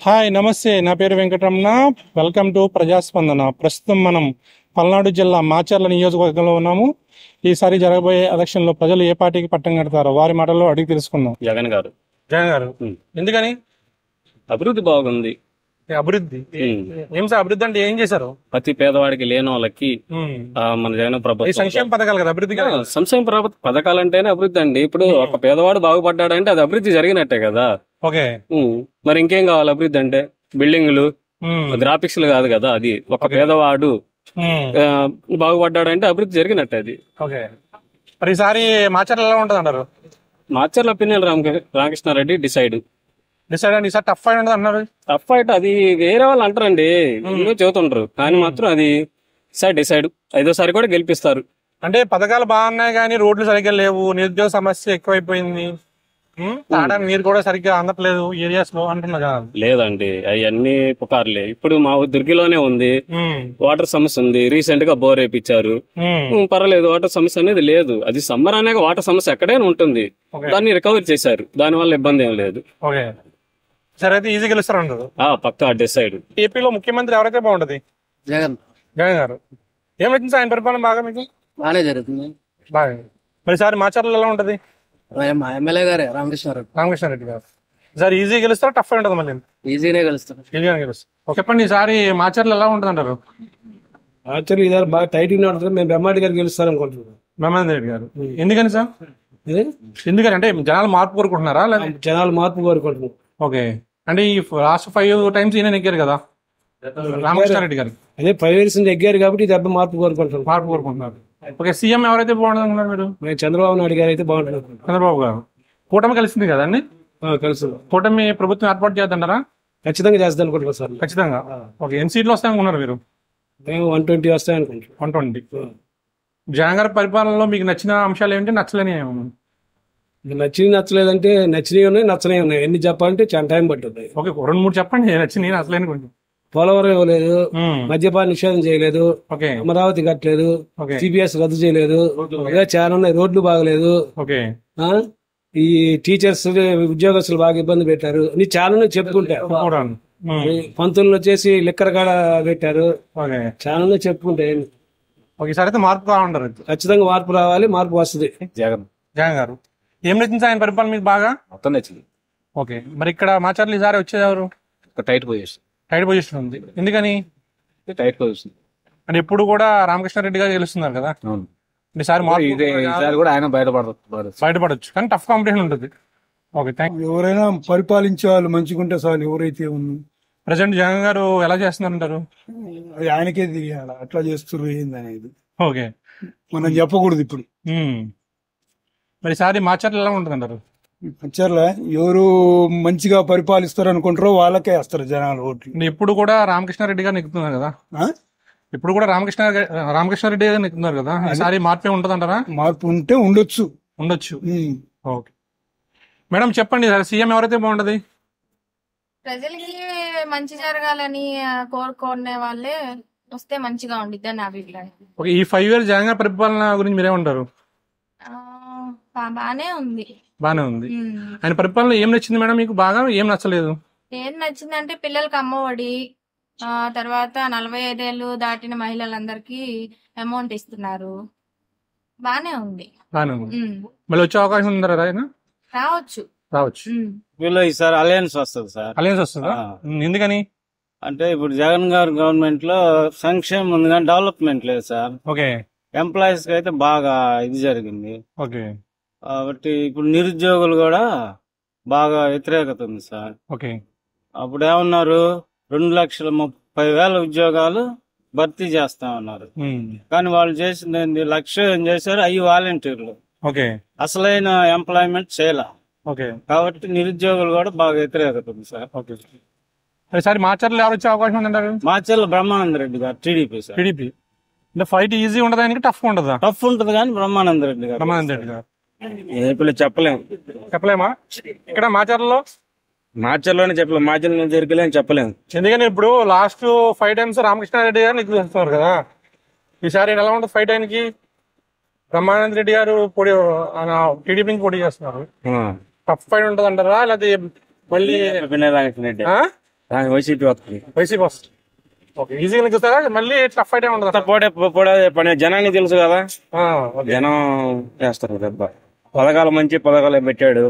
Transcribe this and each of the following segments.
Hi నమస్తే, నా పేరు వెంకటరమణ. Welcome to ప్రజాస్పందన. ప్రస్తుతం మనం పల్నాడు జిల్లా మాచర్ల నియోజకవర్గంలో ఉన్నాము. ఈసారి జరగబోయే ఎలక్షన్లో ప్రజలు ఏ పార్టీకి పట్టం కడతారో వారి మాటల్లో అడిగి తెలుసుకుందాం. జగన్ గారు. జగన్ గారు ఎందుకని? అభివృద్ధి బాగుంది. అభివృద్ధి ఏం సార్? అభివృద్ధి అంటే ఏం చేశారు? ప్రతి పేదవాడికి లేని వాళ్ళకి మన జగన్ ప్రభుత్వం సంక్షేమ పథకాలు కదా అభివృద్ధి. సంక్షేమ పథకాలంటేనే అభివృద్ధి అండి. ఇప్పుడు ఒక పేదవాడు బాగుపడ్డాడంటే అది అభివృద్ధి జరిగినట్టే కదా. ఓకే, మరి ఇంకేం కావాలి? అభివృద్ధి అంటే బిల్డింగ్లు, గ్రాఫిక్స్లు కాదు కదా. అది ఒక పేదవాడు బాగుపడ్డాడంటే అభివృద్ధి జరిగినట్టే అది. ఓకే, మరి ఈసారి మాచర్ల ఎలా ఉంటుంది అంటారు? మాచర్ల పిన్నెల రామకృష్ణారెడ్డి డిసైడ్ అండి. ఈసారి టఫ్ ఫైట్ ఉంటుంది అన్నారు. టఫ్ ఫైట్ అది వేరే వాళ్ళు అంటారండి, చెబుతుంటారు. కానీ మాత్రం అది డిసైడ్ 5వ సారి కూడా గెలిపిస్తారు. అంటే పథకాలు బాగున్నాయి కానీ రోడ్లు సరిగ్గా లేవు, నిరుద్యోగ సమస్య ఎక్కువైపోయింది, తాగడానికి నీరు కూడా సరిగ్గా అందట్లేదు ఏరియాస్ లో అంటున్నా కదా. లేదండి, అవన్నీ పుకార్లే. ఇప్పుడు మా దుర్గిలోనే ఉంది, వాటర్ సమస్య ఉంది. రీసెంట్ గా బోర్ వేయించారు, పర్వాలేదు. వాటర్ సమస్య అనేది లేదు. అది సమ్మర్ అనేక వాటర్ సమస్య ఎక్కడైనా ఉంటుంది. దాన్ని రికవర్ చేశారు, దాని వల్ల ఇబ్బంది ఏం లేదు. ఓకే, సరే అయితే ఈజీ గెలుస్తారంటారు. పక్కా డిసైడ్. ఏపీలో ముఖ్యమంత్రి ఎవరైతే బాగుంటది? జగన్. జగన్ గారు. ఏమైతుంది ఆయన పరిపాలన? బాగా మీకు బాగానే జరుగుతుంది. బాగా. మరి సార్ మాచర్ల ఎలా ఉంటది? మా ఎమ్మెల్యే గారే రామకృష్ణారెడ్డి గారు. సార్ ఈజీ గెలుస్తారా టఫ్ ఉంటుంది? మళ్ళీ ఈజీనే గెలుస్తారు. ఈజీగానే గెలుస్తారు. చెప్పండి, ఈసారి మాచర్ల ఎలా ఉంటుంది అంటారు? యాక్చువల్లీ ఇదారు బాగా టైట్ నడుతుంది. మేము బ్రహ్మారెడ్డి గారు గెలుస్తారు అనుకుంటున్నాం. బ్రహ్మానంద రెడ్డి గారు. ఎందుకని సార్? ఎందుకని అంటే జనాలు మార్పు కోరుకుంటున్నారా? లేదా జనాలు మార్పు కోరుకుంటున్నాం. ఓకే, అంటే ఈ లాస్ట్ 5 times ఈయన నెగ్గారు కదా రామకృష్ణారెడ్డి గారు. అదే 5 years ఎగ్గారు కాబట్టి దెబ్బ మార్పు కోరుకుంటున్నాం. మార్పు కోరుకుంటున్నారు. ఓకే, సీఎం ఎవరైతే బాగుంటుంది అనుకున్నారు మీరు? మేము చంద్రబాబు నాయుడు గారు అయితే బాగుంటుంది. చంద్రబాబు గారు. కూటమి కలిసింది కదా అండి? తెలుసు. కూటమి ప్రభుత్వం ఏర్పాటు చేద్దంటారా? ఖచ్చితంగా చేద్దాం అనుకుంటున్నాం సార్. ఖచ్చితంగా. ఓకే, ఎన్ని సీట్లు వస్తాయనుకున్నారు మీరు? మేము 120 వస్తాయి అనుకుంటున్నాం. 120. జగన్ గారి పరిపాలనలో మీకు నచ్చిన అంశాలు ఏంటి, నచ్చలేని? నచ్చలేదంటే నచ్చినవి ఉన్నాయి, నచ్చనవి ఉన్నాయి. ఎన్ని చెప్పాలంటే చాలా టైం పట్టుద్ది. ఓకే, 2-3 చెప్పండి నచ్చింది, నచ్చలేని కొంచెం. పోలవరం ఇవ్వలేదు, మద్యపాన నిషేధం చేయలేదు, ఓకే, అమరావతి కట్టలేదు, ఓకే, సిబిఎస్ రద్దు చేయలేదు, ఇలా చాలా ఉన్నాయి. రోడ్లు బాగలేదు, ఓకే, ఈ టీచర్స్ ఉద్యోగస్తులు బాగా ఇబ్బంది పెట్టారు. నీ చాలా చెప్పుకుంటారు. పంతులు వచ్చేసి లిక్కర్ కాడ పెట్టారు. చాలా చెప్పుకుంటే ఒకసారి అయితే మార్పు కావాలంటారు. ఖచ్చితంగా మార్పు రావాలి, మార్పు వస్తుంది. జగన్ గారు. ఏం నచ్చింది ఆయన పరిపాలన మీకు బాగా? మొత్తం నచ్చింది. ఓకే, మరి ఇక్కడ మాచర్లు ఈసారి వచ్చేది ఎవరు? Tight position. టైట్ పొజిషన్ ఉంది. ఎందుకని? టైట్ పొజిషన్ అంటే ఎప్పుడు కూడా రామకృష్ణారెడ్డి గారు గెలుస్తున్నారు కదా. ఈసారి కూడా ఆయన బయటపడొచ్చు, కానీ టఫ్ కాంపిటీషన్ ఉంటుంది. Okay, thank you. ఎవరైనా పరిపాలించే వాళ్ళు మంచిగుంటే చాలు. ఎవరైతే ఉంది ప్రెసిడెంట్ జగన్ గారు ఎలా చేస్తున్నారంటారు? ఆయనకే తెలియాలి అట్లా చేస్తున్నారు ఏంది అనేది. ఓకే, మనం చెప్పకూడదు ఇప్పుడు. మరి ఈసారి మాచర్లు ఎలా ఉంటుంది అంటారు? వచ్చారులే, ఎవరు మంచిగా పరిపాలిస్తారు అనుకుంటారో వాళ్ళకే వేస్తారు జనాలు ఓట్లు. ఇప్పుడు కూడా రామకృష్ణారెడ్డి గారు నెక్కుతున్నారు కదా. ఇప్పుడు కూడా రామకృష్ణారెడ్డి గారు నెక్కుతున్నారు కదా. ఈసారి మార్పే ఉంటుంది అంటారా? మార్పు ఉంటే ఉండొచ్చు. ఓకే మేడం, చెప్పండి సార్, సీఎం ఎవరైతే బాగుంటది? ప్రజలకి మంచి జరగాలని కోరుకునే వాళ్ళే వస్తే మంచిగా ఉండిద్ది అని అభిప్రాయం. ఓకే, ఈ 5 years జగన్ గారి పరిపాలన గురించి మీరేమంటారు? బానే ఉంది. ఆయన పరిపాలన ఏం నచ్చింది మేడం మీకు బాగా? ఏం నచ్చలేదు? ఏం నచ్చిందంటే పిల్లలకి అమ్మఒడి, తర్వాత 45 ఏళ్ళు దాటిన మహిళలందరికీ అమౌంట్ ఇస్తున్నారు. బానే ఉంది. మళ్ళీ వచ్చే అవకాశం ఉందా? రావచ్చు. వీళ్ళు ఈసారి అలయన్స్ వస్తుంది సార్. అలయన్స్ వస్తుందా? ఎందుకని? అంటే ఇప్పుడు జగన్ గారి గవర్నమెంట్ లో సంక్షేమం ఉంది కానీ డెవలప్మెంట్ లేదు సార్. ఓకే, ఎంప్లాయీస్ కి అయితే బాగా ఇది జరిగింది. ఓకే, కాబట్టి ఇప్పుడు నిరుద్యోగులు కూడా బాగా వ్యతిరేకత ఉంది సార్. ఓకే, అప్పుడు ఏమన్నారు, 2,30,000 ఉద్యోగాలు భర్తీ చేస్తా ఉన్నారు. కానీ వాళ్ళు చేసింది ఏంది, 1,00,000 ఏం చేశారు, అవి వాలంటీర్లు. ఓకే, అసలైన ఎంప్లాయ్మెంట్ చేయాల. ఓకే, కాబట్టి నిరుద్యోగులు కూడా బాగా వ్యతిరేకత ఉంది సార్. ఓకే, సరే మాచర్లు ఎవరు వచ్చే అవకాశం ఉందంటారు? మాచర్ల బ్రహ్మానంద రెడ్డి గారు, టీడీపీ సార్. టీడీపీ. అంటే ఫైట్ ఈజీ ఉండదా, ఆయనకి టఫ్ ఉండదా? టఫ్ ఉంటుంది కానీ బ్రహ్మానంద రెడ్డి గారు. ఏపీలో చెప్పలేమా? ఇక్కడ మాచర్లోనే చెప్పలేము, మాచర్లో జరిగేలేని చెప్పలేము. ఎందుకని ఇప్పుడు లాస్ట్ 5 times రామకృష్ణారెడ్డి గారు నెగ్గుతున్నారు కదా. ఈసారి ఎలా ఉంటుంది ఫైట్? ఆయనకి బ్రహ్మానంద రెడ్డి గారు టీడీపీకి పోటీ చేస్తున్నారు. టఫ్ ఫైట్ ఉంటుంది అంటారా? లేకపోతే మళ్ళీ వైసీపీ వస్తుంది. వైసీపీ వస్తుంది. ఓకే, ఈజీగా నెగ్గుతారా? మళ్ళీ టఫ్ ఫైట్ ఉంటుంది. పోడే జనానికి తెలుసు కదా, జనం చేస్తారు దెబ్బ. పథకాలు మంచి పథకాలు పెట్టాడు.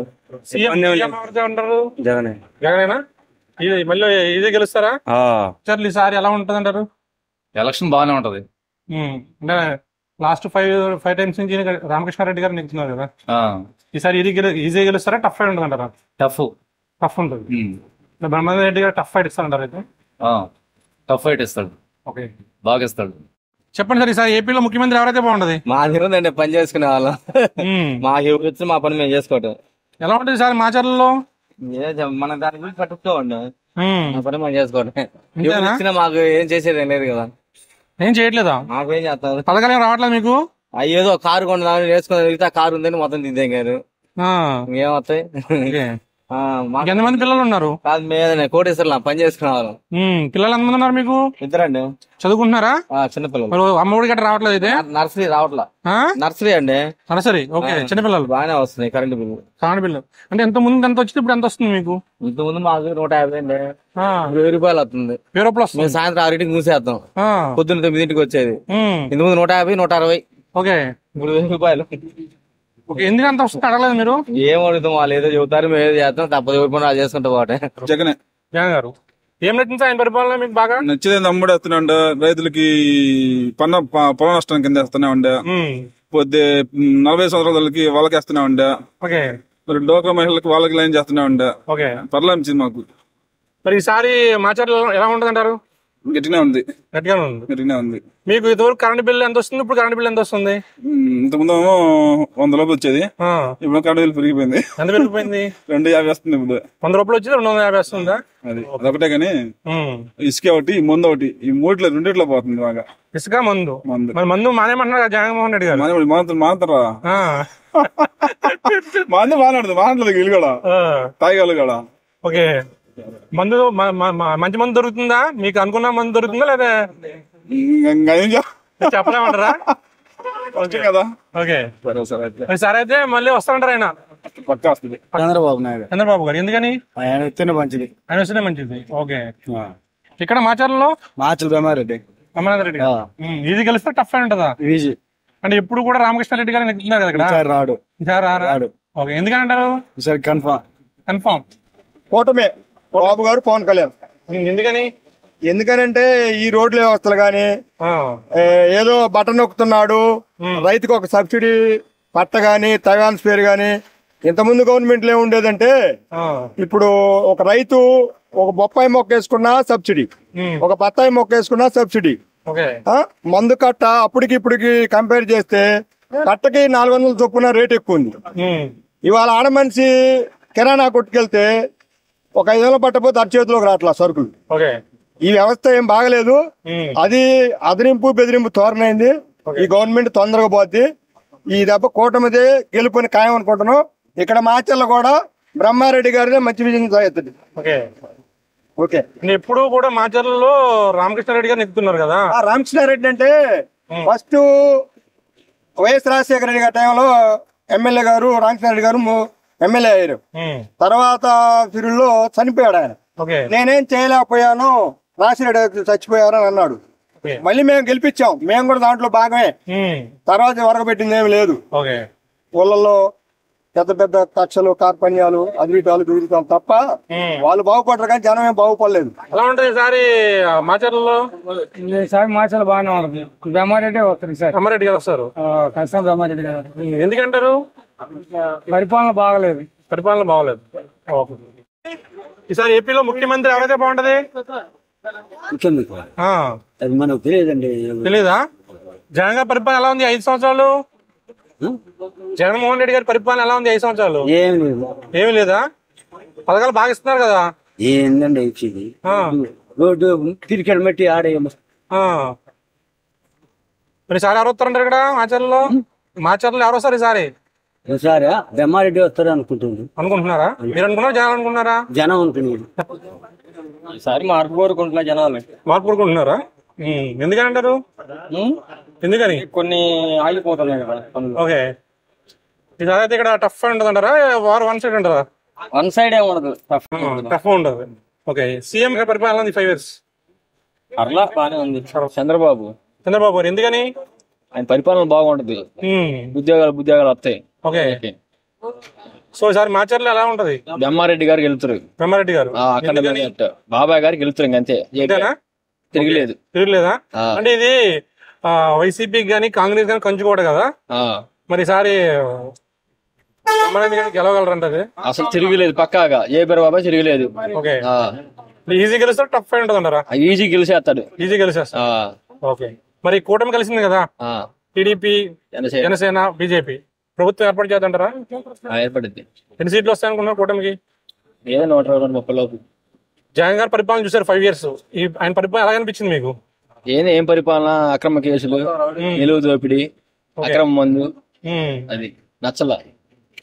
అంటారు జగనే. జగనేనా? ఇది మళ్ళీ ఈజీ గెలుస్తారా? ఈసారి ఎలా ఉంటుంది అంటారు? ఎలక్షన్ బాగానే ఉంటది. అంటే లాస్ట్ 5 టైమ్స్ నుంచి రామకృష్ణారెడ్డి గారు నెగ్గుతున్నారు కదా, ఈసారి ఈజీ గెలుస్తారా? టఫ్ ఫైట్ ఉంటుంది అంటారా? టఫ్ ఉంటుంది. బ్రహ్మానంద రెడ్డి గారు టఫ్ ఫైట్ ఇస్తారంటారు అయితే? టఫ్ ఫైట్ ఇస్తాడు. ఓకే, బాగా ఇస్తాడు. చెప్పండి సార్, ఈసారి ఏపీలో ముఖ్యమంత్రి ఎవరైతే బాగుంటది? మా దగ్గర పని చేసుకునే వాళ్ళం, మా వచ్చి మా పని మేము చేసుకోవటం. ఎలా ఉంటుంది సార్ మాచర్లలో? మన దాని గురించి పట్టుకోండి, మా పని మేము చేసుకోవటం. ఇచ్చినా మాకు ఏం చేసేది లేదు కదా. ఏం చేయట్లేదా? మాకు ఏం చేస్తాం, పథకాలు ఏం రావట్లేదు మీకు? ఏదో కారు కొండదామని వేసుకుని కారు ఉందని మొత్తం దిద్దాం గారు. ఏమవుతాయి? ఎంతమంది పిల్లలు ఉన్నారు? కాదు, మేమే కోటేశ్వరం పని చేసుకునే వాళ్ళం. పిల్లలు ఎంతమంది ఉన్నారు మీకు? 2 చదువుకుంటున్నారా? చిన్నపిల్లలు. అమ్మఒడి గట్రా రావట్లేదు అయితే? నర్సరీ రావట్లా. నర్సరీ అండి. నర్సరీ. ఓకే, చిన్నపిల్లలు బాగానే వస్తున్నాయి. కరెంట్ బిల్లు అంటే ఎంత ముందు ఎంత వచ్చింది, ఇప్పుడు ఎంత వస్తుంది మీకు? ఇంత ముందు మాకు 150 అండి, 1000 రూపాయలు వస్తుంది. 1000 రూపాయలు వస్తుంది. సాయంత్రం 6కి మూసేస్తాం, పొద్దున్న 9కి వచ్చేది. ఇంత ముందు 150, 160. ఓకే, 3000 రూపాయలు. ఎందుకు అంత వస్తుంది అడగలేదు మీరు? ఏం అడుగుతాం, వాళ్ళు ఏదో చెబుతారు, మేము ఏదో చేస్తాం, తప్పదు. ఎవరి పని చేసుకుంటా పోతే. జగన్ గారు ఏం నచ్చింది ఆయన పరిపాలన మీకు బాగా? నచ్చేది అమ్ముడు వేస్తున్నాడు, రైతులకి పొల నష్టం కింద వేస్తూనే ఉండే. పొద్దు 40 సంవత్సరాలకి వాళ్ళకి వేస్తూనే ఉండే. మరి డోక్రా మహిళలకు వాళ్ళకి లైన్ చేస్తూనే ఉండే. పర్లేదు మాకు. మరి ఈసారి మాచర్ల ఎలా ఉంటది అంటారు? గట్టిగా ఉంది. గట్టిగానే ఉంది. మీకు ఇదివరకు కరెంట్ బిల్ ఎంత వస్తుంది, ఇప్పుడు కరెంట్ బిల్ ఎంత వస్తుంది? ఇంతకుముందు 100 రూపాయలు వచ్చేది, ఇప్పుడు కరెంట్ బిల్ పెరిగిపోయింది. ఎంత పెరిగిపోయింది? 250 వస్తుంది ఇప్పుడు. 100 రూపాయలు వచ్చేది 250 వస్తుందా? అదొకటే కానీ ఇసుక ఒకటి, మందు ఒకటి, ఈ రెండిట్లో పోతుంది బాగా. ఇసుక, మందు. మరి మందు మానేమంటున్నారు జగన్మోహన్ రెడ్డి గారు. మానతారా? మందు మానలేదు వీళ్ళు కూడా, తాగేవాళ్ళు కూడా. ఓకే, మందు మంచి మందు దొరుకుతుందా మీకు? అనుకున్న మందు దొరుకుతుందా లేదా చెప్పలేమంటారా? కదా. ఓకే, సరే అయితే మళ్ళీ వస్తానంటారు ఆయన? పక్కా వస్తుంది. చంద్రబాబు గారు. ఎందుకని? ఆయన వస్తేనే మంచిది. ఆయన వస్తేనే మంచిది. ఓకే, ఇక్కడ మాచర్లలో బ్రహ్మారెడ్డి రెడ్డి ఈజీ గెలిస్తే టఫ్ అయి ఉంటుందా? ఈజీ అంటే ఎప్పుడు కూడా రామకృష్ణారెడ్డి గారు నెగ్గుతున్నారు కదా ఇక్కడ? రాడు. రాడు. ఓకే, ఎందుకని అంటారు? కన్ఫామ్ కూటమే బాబు గారు, పవన్ కళ్యాణ్. ఎందుకనంటే ఈ రోడ్ల వ్యవస్థలు గాని, ఏదో బటన్ నొక్కుతున్నాడు, రైతుకు ఒక సబ్సిడీ పట్ట గాని, తగాన్స్ పేరు గాని. ఇంతకుముందు గవర్నమెంట్ లో ఉండేదంటే, ఇప్పుడు ఒక రైతు ఒక బొప్పాయి మొక్క వేసుకున్నా సబ్సిడీ, ఒక బత్తాయి మొక్క వేసుకున్నా సబ్సిడీ. మందు కట్ట అప్పటికి ఇప్పటికి కంపేర్ చేస్తే కట్టకి 400 చొప్పున రేట్ ఎక్కువ ఉంది. ఇవాళ ఆడ మనిషి కిరాణా కొట్టుకెళ్తే ఒక 500 పట్టపోతే అరచేతిలోకి రావట్లా సరుకులు. ఈ వ్యవస్థ ఏం బాగలేదు. అది అదిరింపు బెదిరింపు తోరణైంది. ఈ గవర్నమెంట్ తొందరగా పోద్ది. ఈ దెబ్బ కూటమిదే గెలుపుని ఖాయం అనుకుంటున్నాం. ఇక్కడ మాచర్ల కూడా బ్రహ్మారెడ్డి గారిదే మంచి విజయం సాగుతుంది. ఓకే, ఎప్పుడు కూడా మాచర్లలో రామకృష్ణారెడ్డి గారు నెగ్గుతున్నారు కదా. రామకృష్ణారెడ్డి అంటే ఫస్ట్ వైఎస్ రాజశేఖర రెడ్డి గారి టైంలో ఎమ్మెల్యే గారు రామకృష్ణారెడ్డి గారు ఎమ్మెల్యే అయ్యారు. తర్వాత ఫిరుల్లో చనిపోయాడు ఆయన. నేనేం చేయలేకపోయాను, రాజశేఖర చచ్చిపోయారు అని అన్నాడు. మళ్ళీ మేము గెలిపించాం, మేము కూడా దాంట్లో భాగమే. తర్వాత వరకబెట్టింది ఏమి లేదు. ఊళ్ళల్లో పెద్ద పెద్ద కక్షలు, కార్పణ్యాలు, అద్వితాలు దురితాలు తప్ప వాళ్ళు బాగుపడరు, కానీ జనం ఏం బాగుపడలేదు. ఎలా ఉంటుంది ఈసారి మాచర్లలో? మాచర్లు బాగానే ఉంటుంది. బ్రహ్మారెడ్డి వస్తారు సార్. బ్రహ్మారెడ్డి గారు వస్తారు. కష్టం బ్రహ్మారెడ్డి గారు. ఎందుకంటారు? పరిపాలన బాగలేదు. ఈసారి ఏపీలో ముఖ్యమంత్రి ఎవరైతే బాగుంటది? మనకు తెలియదండి. తెలీదా? జగన్ గారి పరిపాలన ఎలా ఉంది 5 సంవత్సరాలు? జగన్మోహన్ రెడ్డి గారి పరిపాలన ఎలా ఉంది 5 సంవత్సరాలు? ఏమి లేదా? పథకాలు బాగా ఇస్తున్నారు కదా. ఏందండి ఇచ్చేది? రోడ్డు తిరిగి బట్టి ఆడేమో. మరి ఈసారి ఎవరు వస్తారంటారు ఇక్కడ మాచర్లలో ఎవరు వస్తారు ఈసారి? ఈసారి బ్రహ్మారెడ్డి వస్తారు అనుకుంటున్నారా? మీరు అనుకున్నారా, జనాలు అనుకున్నారా? జనం అనుకున్నారు. ఈసారి మార్పు కోరుకుంటున్నా జనాలు. మార్పు కోరుకుంటున్నారా? ఎందుకని అంటారు? ఎందుకని? కొన్ని ఆగిపోతున్నాయి కదా. ఓకే, ఈసారి అయితే ఇక్కడ టఫ్ ఉంటుంది అంటారా? వార్ వన్ సైడ్ అంటారా? వన్ సైడ్ ఏమి ఉండదు, టఫ్ ఉండదు. ఓకే, సీఎం గా పరిపాలన ఉంది 5 years. అట్లా బానే ఉంది. చంద్రబాబు గారు ఎందుకని? ఆయన పరిపాలన బాగుంటది, ఉద్యోగాలు వస్తాయి. ఓకే, సో ఈసారి మాచర్లో ఎలా ఉంటది? బ్రహ్మారెడ్డి గారికి వెళ్తారు. బ్రహ్మారెడ్డి గారు అక్కడ బాబాయ్ గారికి వెళ్తారు, ఇంకంతే, తిరగలేదా? అంటే ఇది వైసీపీకి గానీ కాంగ్రెస్ గానీ కంచుకోవడం కదా, మరి ఈసారి బ్రహ్మారెడ్డి గారికి గెలవగలరంటది? అసలు తిరగలేదు, పక్కాగా జయపేర బాబాయ్ తిరగలేదు. ఓకే, ఈజీ గెలుస్తారు, టఫ్ ఫైట్ ఉంటుంది అంటారా? ఈజీ గెలిచేస్తాడు. ఓకే, మరి కూటమి కలిసింది కదా, టీడీపీ, జనసేన, బీజేపీ ప్రభుత్వం ఏర్పాటు చేద్దంటారా? ఏర్పడింది. ఎన్ని సీట్లు వస్తాయనుకున్నారు కూటమికి? ఏదో 130 లోపు. జగన్ గారు పరిపాలన చూసారు 5 years, ఆయన పరిపాలన ఎలా అనిపించింది మీకు? ఏం పరిపాలన, అక్రమ కేసులు, నిలువు దోపిడీ, అక్రమ మందు, అది నచ్చల.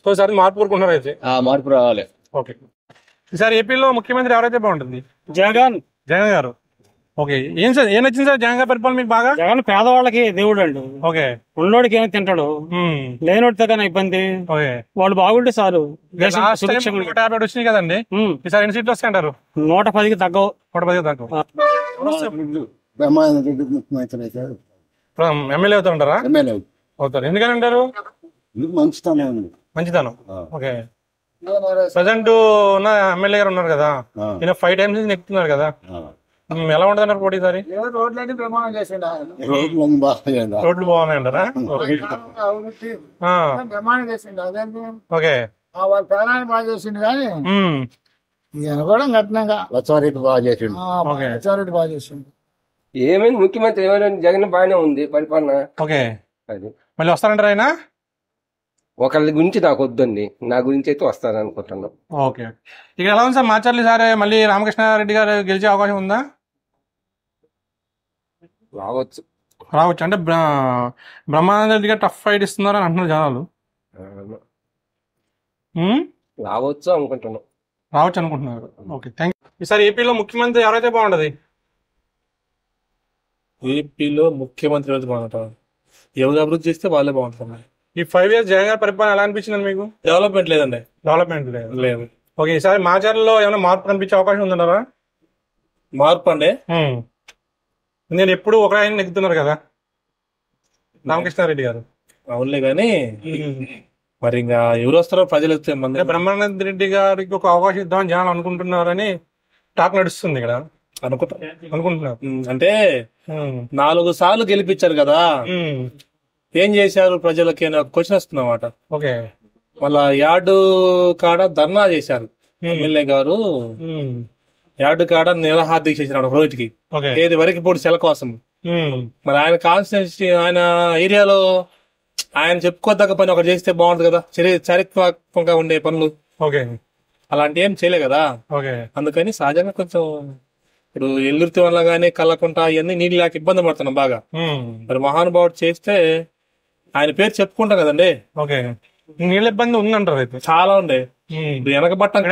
సో ఈసారి మార్పు కోరుకుంటున్నారు అయితే? మార్పు రావాలి. ఓకే, ఈసారి ఏపీలో ముఖ్యమంత్రి ఎవరైతే బాగుంటుంది? జగన్ గారు. ఓకే, ఏం నచ్చింది సార్ జగన్ గారి పరిపాలన మీకు బాగా? జగన్ పేదవాళ్ళకి దేవుడు అండి. ఓకే, ఉన్నోడికి ఏమి తింటాడు, లేనోడితో కానీ ఇబ్బంది. వాళ్ళు బాగుంటే చాలు. 150 వచ్చినాయి కదండి, ఈసారి ఎన్ని సీట్లు వస్తాయంటారు? 110కి తగ్గవు. 110కి తగ్గవు. ఎమ్మెల్యే అవుతారంటారా? అవుతారు, ఎందుకని అంటారు? మంచితనం. ఓకే, ప్రజెంట్ ఉన్న ఎమ్మెల్యే గారు ఉన్నారు కదా, ఈయన 5 times నెక్కుతున్నారు కదా, ఎలా ఉంటుంది అన్నారు పోటీ? సారి రోడ్లు బాగున్నాయంటారా? ఓకే, వాళ్ళ పేరాన్ని బాగా చేసిండు కానీ ఈయన కూడా కట్నంగా లచ్చారెడ్డి బాగా చేసిండు. ఏమైంది ముఖ్యమంత్రి ఏమైనా జగన్ బాగానే ఉంది పరిపాలన. ఓకే, మళ్ళీ వస్తారంటారు ఆయన? ఒకళ్ళ గురించి నాకు వద్దండి, నా గురించి అయితే వస్తారనుకుంటున్నాను. ఓకే, ఇక ఎలా ఉంది సార్ మాచర్లు? సార్ మళ్ళీ రామకృష్ణారెడ్డి గారు గెలిచే అవకాశం ఉందా? రావచ్చు. అంటే బ్రహ్మానంద రెడ్డి గారు టఫ్ ఫైట్ ఇస్తున్నారు అని అంటున్నారు జనాలు. రావచ్చు అనుకుంటున్నారు. Okay, thank you. ఈసారి ఏపీలో ముఖ్యమంత్రి ఎవరైతే బాగుంటది? ఏపీలో ముఖ్యమంత్రి ఎవరైతే బాగుంటారు, ఎవరు అభివృద్ధి చేస్తే వాళ్ళే బాగుంటున్నారు. ఈ 5 years జగన్ గారి పరిపాలన ఎలా అనిపించింది మీకు? డెవలప్మెంట్ లేదండి. లేదు. ఓకే, ఈసారి మాచర్లో ఏమైనా మార్పు కనిపించే అవకాశం ఉందంటారా? మార్పు అండి, నేను ఎప్పుడు ఒక ఆయన నెగ్గుతున్నారు కదా రామకృష్ణారెడ్డి గారు. అవునులే గాని మరి ఇంకా ఎవరు వస్తారో ప్రజలు వస్తే బ్రహ్మానంద రెడ్డి గారికి ఒక అవకాశం ఇద్దామని జనాలు అనుకుంటున్నారని టాక్ నడుస్తుంది ఇక్కడ. అనుకుంటున్నారు అంటే 4 సార్లు గెలిపించారు కదా, ఏం చేశారు ప్రజలకి అని క్వశ్చన్ వస్తుందన్నమాట. ఓకే, మళ్ళా యార్డు కాడ ధర్నా చేశారు ఎమ్మెల్యే గారు. యార్డు కాడ నిరాహార దీక్ష చేసినాడు ఒక రోజుకి, ఏది వరకు పోటీ సెల కోసం. మరి ఆయన కాన్స్టిట్యూన్సీ, ఆయన ఏరియాలో ఆయన చెప్పుకోదగ్గ పని ఒకటి చేస్తే బాగుంటుంది కదా, చారిత్రాత్మకంగా ఉండే పనులు. ఓకే, అలాంటి ఏం చేయలే కదా. అందుకని సహజంగా కొంచెం ఇప్పుడు ఎల్లుర్తి వల్ల గానీ కళ్ళకుంట ఇవన్నీ నీళ్ళు లేక ఇబ్బంది పడుతున్నాం బాగా. మరి మహానుభావుడు చేస్తే ఆయన పేరు చెప్పుకుంటాం కదండి. ఓకే, నీళ్ళ ఇబ్బంది ఉందంటారు అయితే? చాలా ఉండే. వెనకబట్టం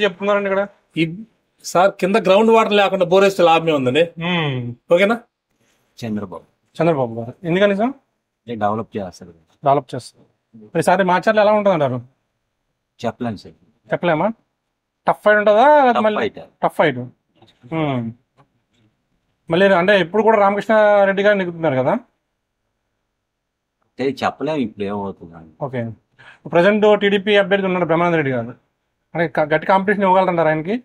చెప్తున్నారండి ఇక్కడ. సార్ కింద గ్రౌండ్ వాటర్ లేకుండా బోర్ వేస్తే లాభమే ఉందండి. ఓకేనా? చంద్రబాబు గారు ఎందుకని సార్? డెవలప్ చేస్తారు. ఈసారి మాచర్లు ఎలా ఉంటుంది అంటారు? చెప్పలేమా? టఫ్ ఫైట్ ఉంటుందా? Tough fight. మళ్ళీ అంటే ఇప్పుడు కూడా రామకృష్ణారెడ్డి గారు నెగ్గుతున్నారు కదా, చెప్పలేము ఇప్పుడు ఏమవుతుంది. ఓకే, ప్రజెంట్ టీడీపీ అభ్యర్థి ఉన్నాడు బ్రహ్మానంద రెడ్డి గారు, అంటే గట్టి కాంపిటీషన్ ఇవ్వగలరంటారు ఆయనకి?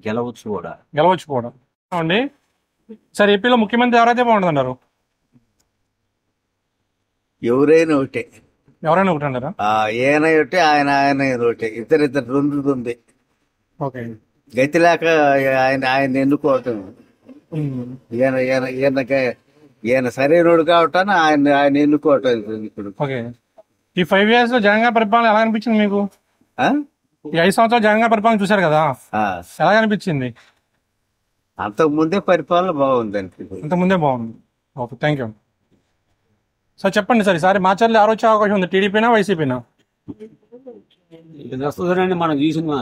గెలవచ్చు కూడా అండి. సార్ ఏపీలో ముఖ్యమంత్రి ఎవరైతే బాగుంటుంది అంటారు? ఎవరైనా ఒకటే అంటారా? ఈయన ఒకటే, ఆయన ఒకటే, ఇద్దరు ఉంది. ఓకే, గతి లేక ఆయన ఎన్నుకోవటం. ఈయన సరైనడు కావటాన్ని ఆయన ఎన్నుకోవటం ఇప్పుడు. ఓకే, ఈ 5 years లో జగన్ గారి పరిపాలన ఎలా అనిపించింది మీకు? ఈ 5 సంవత్సరాలు జగన్ గారి పరిపాలన చూసారు కదా, ఎలా అనిపించింది? అంతకుముందే పరిపాలన బాగుంది. Okay, thank you sir. చెప్పండి సార్, ఈసారి మాచర్లు ఎవరు వచ్చే అవకాశం ఉంది? టీడీపీనా, వైసీపీనా? వస్తుందండి, మనం చూసినవా?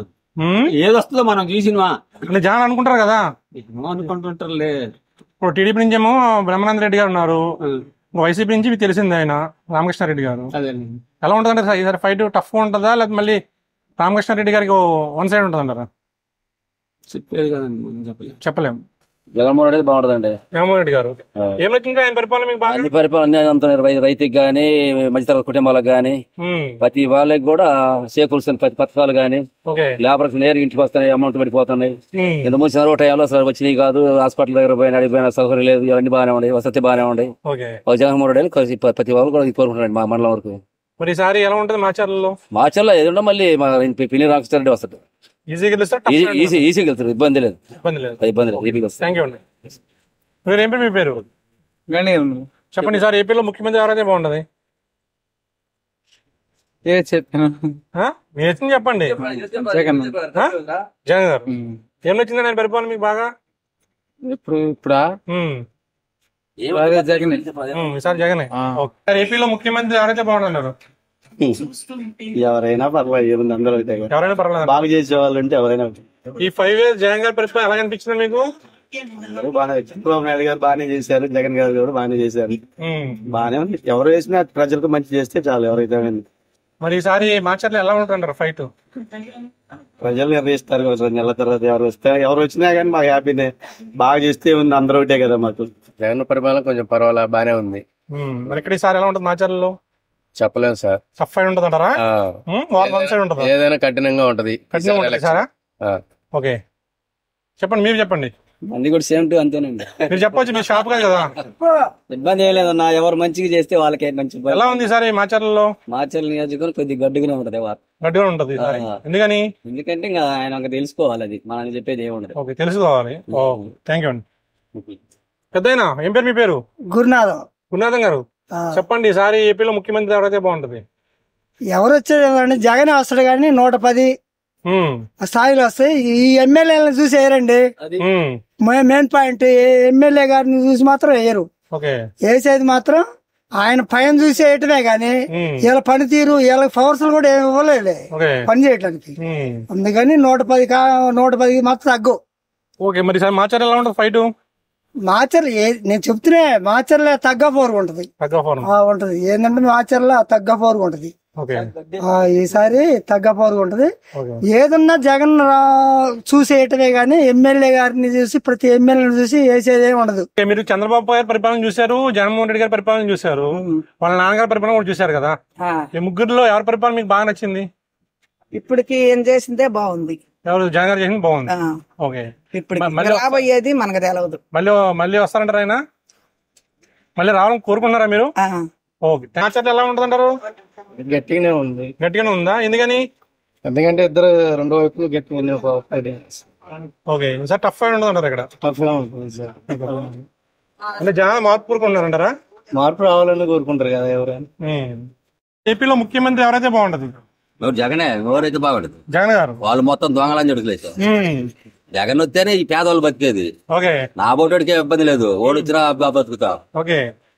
ఏది వస్తుందో మనం చూసినవా అంటే జనాలు అనుకుంటారు కదా. అనుకుంటుంటారులే. ఇప్పుడు టీడీపీ నుంచి ఏమో బ్రహ్మానంద రెడ్డి గారు ఉన్నారు, వైసీపీ నుంచి తెలిసింది ఆయన రామకృష్ణారెడ్డి గారు. ఎలా ఉంటుందంటే ఈసారి ఫైట్ టఫ్ ఉంటుందా, లేదా మళ్ళీ రామకృష్ణారెడ్డి గారికి 1 side ఉంటుంది అంటారా? చెప్పేది కదండి మనం చెప్పలేం. చెప్పలేం. జగన్మోహన్ రెడ్డి బాగుంటదండి. జగన్మోహన్ రెడ్డి గారు ఏం నచ్చింది ఆయన పరిపాలన మీకు బాగా? అన్ని పరిపాలన అంత రైతుకి గానీ మధ్యతరగతి కుటుంబాలకు గానీ ప్రతి వాళ్ళకి కూడా చేకూరుస్తున్న ప్రతి పథకాలు గానీ లేబర్స్ నేరుగా ఇంటికి వస్తున్నాయి, అమౌంట్ పడిపోతున్నాయి. ఇంతకుముందు చదువు టైంలో అసలు వచ్చినాయి కాదు. హాస్పిటల్ దగ్గర పోయినా అడిగిపోయినా సౌకర్యం లేదు. ఇవన్నీ బాగానే ఉన్నాయి, వసతి బాగానే ఉన్నాయి. జగన్మోహన్ రెడ్డి ప్రతి వాళ్ళు కూడా కోరుకుంటున్నాడు మా మండలం వరకు. మరి ఈసారి ఎలా ఉంటుంది మాచర్లలో? మాచర్లో ఏదో మళ్ళీ పిల్లి రామకృష్ణారెడ్డి వస్తాడు. ఈజీగా గెలుస్తారు? ఈజీగా వెళ్తారు, ఇబ్బంది లేదు. థ్యాంక్ యూ అండి. మీరు ఏం పేరు? మీ పేరు చెప్పండి. సార్ ఏపీలో ముఖ్యమంత్రి ఎవరైతే బాగుంటది? మీరు నచ్చింది చెప్పండి. జగన్ గారు ఏం నచ్చింది ఆయన పరిపాలన మీకు బాగా? ఈసారి జగనే. ఏపీలో ముఖ్యమంత్రి ఎవరైతే బాగుంటున్నారు? ఎవరైనా పర్లేదు, అందరూ ఎవరైనా పర్వాలేదు. బాగా చేసే వాళ్ళు ఉంటే ఎవరైనా. ఈ 5 years జగన్ గారి పరిపాలన ఎలా అనిపించింది మీకు? చంద్రబాబు నాయుడు గారు బాగానే చేశారు, జగన్ గారు కూడా బాగానే చేశారు. బాగానే ఉంది. ఎవరు వేసినా ప్రజలకు మంచి చేస్తే చాలు. ఎవరైతే మరి ఈసారి మాచర్లు ఎలా ఉంటుంటారు ఫైట్? ప్రజలు నిర్ణయిస్తారు. 2 నెలల తర్వాత ఎవరు వచ్చినా కానీ మాకు హ్యాపీనే. బాగా చేస్తే ఉంది, అందరూ ఒకటే కదా మాకు. జగన్ పరిపాలన కొంచెం పర్వాలేదు, బాగానే ఉంది. మరి ఇక్కడ ఈసారి ఎలా ఉంటుంది మాచర్లలో? చెప్పలేము సార్. టఫ్ ఫైట్ ఉంటుంది అంటారా? ఏదైనా కఠినంగా ఉంటది. ఓకే చెప్పండి, మీరు చెప్పండి. అన్ని కూడా సేమ్ టు అంతేనండి. మీరు చెప్పొచ్చు, మీరు షాప్ కదా. ఇబ్బంది ఏం లేదన్నా, ఎవరు మంచిగా చేస్తే వాళ్ళకే మంచి. ఎలా ఉంది సార్ ఈ మాచర్లలో? మాచర్ల నియోజకవర్గం కొద్దిగా గడ్డుగానే ఉంటది. గడ్డుగా ఉంటది. ఎందుకని? ఎందుకంటే ఇంకా ఆయన తెలుసుకోవాలి, అది మనం చెప్పేది ఏముండదు. ఓకే, తెలుసుకోవాలి. థ్యాంక్ యూ అండి. పెద్దయినా ఏం పేరు? మీ పేరు? గురునాథం. గురునాథం గారు చెప్పండి, ఈసారి ఏపీలో ముఖ్యమంత్రి ఎవరైతే బాగుంటది? ఎవరు వచ్చేది జగన్ వస్తాడు కానీ 110 స్థాయిలో వస్తాయి. ఈ ఎమ్మెల్యేలను చూసి వేయరండి. మెయిన్ పాయింట్ ఎమ్మెల్యే గారిని చూసి మాత్రం వేయరు. వేసేది మాత్రం ఆయన పైన చూసి వేయటమే గాని వీళ్ళ పనితీరు, వీళ్ళ పవర్స్ కూడా ఏమి ఇవ్వలేదు పని చేయడానికి. అందుకని 110 మాత్రం తగ్గు. ఓకే, మరి మాచర్ల ఎలా ఉంటుంది ఫైట్? మాచర్ల నేను చెప్తున్నా, మాచర్ల తగ్గ పోరు ఉంటది. ఉంటది ఏంటంటే మాచర్ల తగ్గ పోరు ఉంటది. ఈసారి తగ్గ పోరు ఉంటది. ఏదన్నా జగన్ చూసేయటమే గానీ ఎమ్మెల్యే గారిని చూసి ప్రతి ఎమ్మెల్యేని చూసి వేసేదే ఉండదు. మీరు చంద్రబాబు గారి పరిపాలన చూశారు, జగన్మోహన్ రెడ్డి గారి పరిపాలన చూశారు, వాళ్ళ నాన్నగారి పరిపాలన కూడా చూశారు కదా. ఈ ముగ్గురులో ఎవరి పరిపాలన మీకు బాగా నచ్చింది? ఇప్పటికి ఏం చేసిందే బాగుంది. ఎవరు? జగన్ గారు చేసింది బాగుంది. ఓకే, రాబోయేది మనకు తెలవదు. మళ్ళీ వస్తారంటారు ఆయన? మళ్ళీ రావాలని కోరుకుంటున్నారా మీరు? ఓకే, మాచర్ల ఎలా ఉంటుంది అంటారు? గట్టిగానే ఉంది. గట్టిగానే ఉందా? ఎందుకని? ఎందుకంటే ఇద్దరు రెండు వైపులు గట్టిగా. ఓకే, సార్ టఫ్ ఫైట్ ఉంటుంది అంటారు ఇక్కడ? టఫ్ గా ఉంటుంది సార్. అంటే జనాలు మార్పు కోరుకుంటున్నారంటారా? మార్పు రావాలని కోరుకుంటారు కదా ఎవరైనా. ఏపీలో ముఖ్యమంత్రి ఎవరైతే బాగుంటది? జగనే. ఎవరైతే బాగుంటది? జగన్ గారు. వాళ్ళు మొత్తం దొంగలని జడుకులేదు. జగన్ వస్తేనే ఈ పేదవాళ్ళు బతికేది. ఓకే, నా బోటోడికే ఇబ్బంది లేదు, ఓడి వచ్చినా బతుకుతా. ఓకే,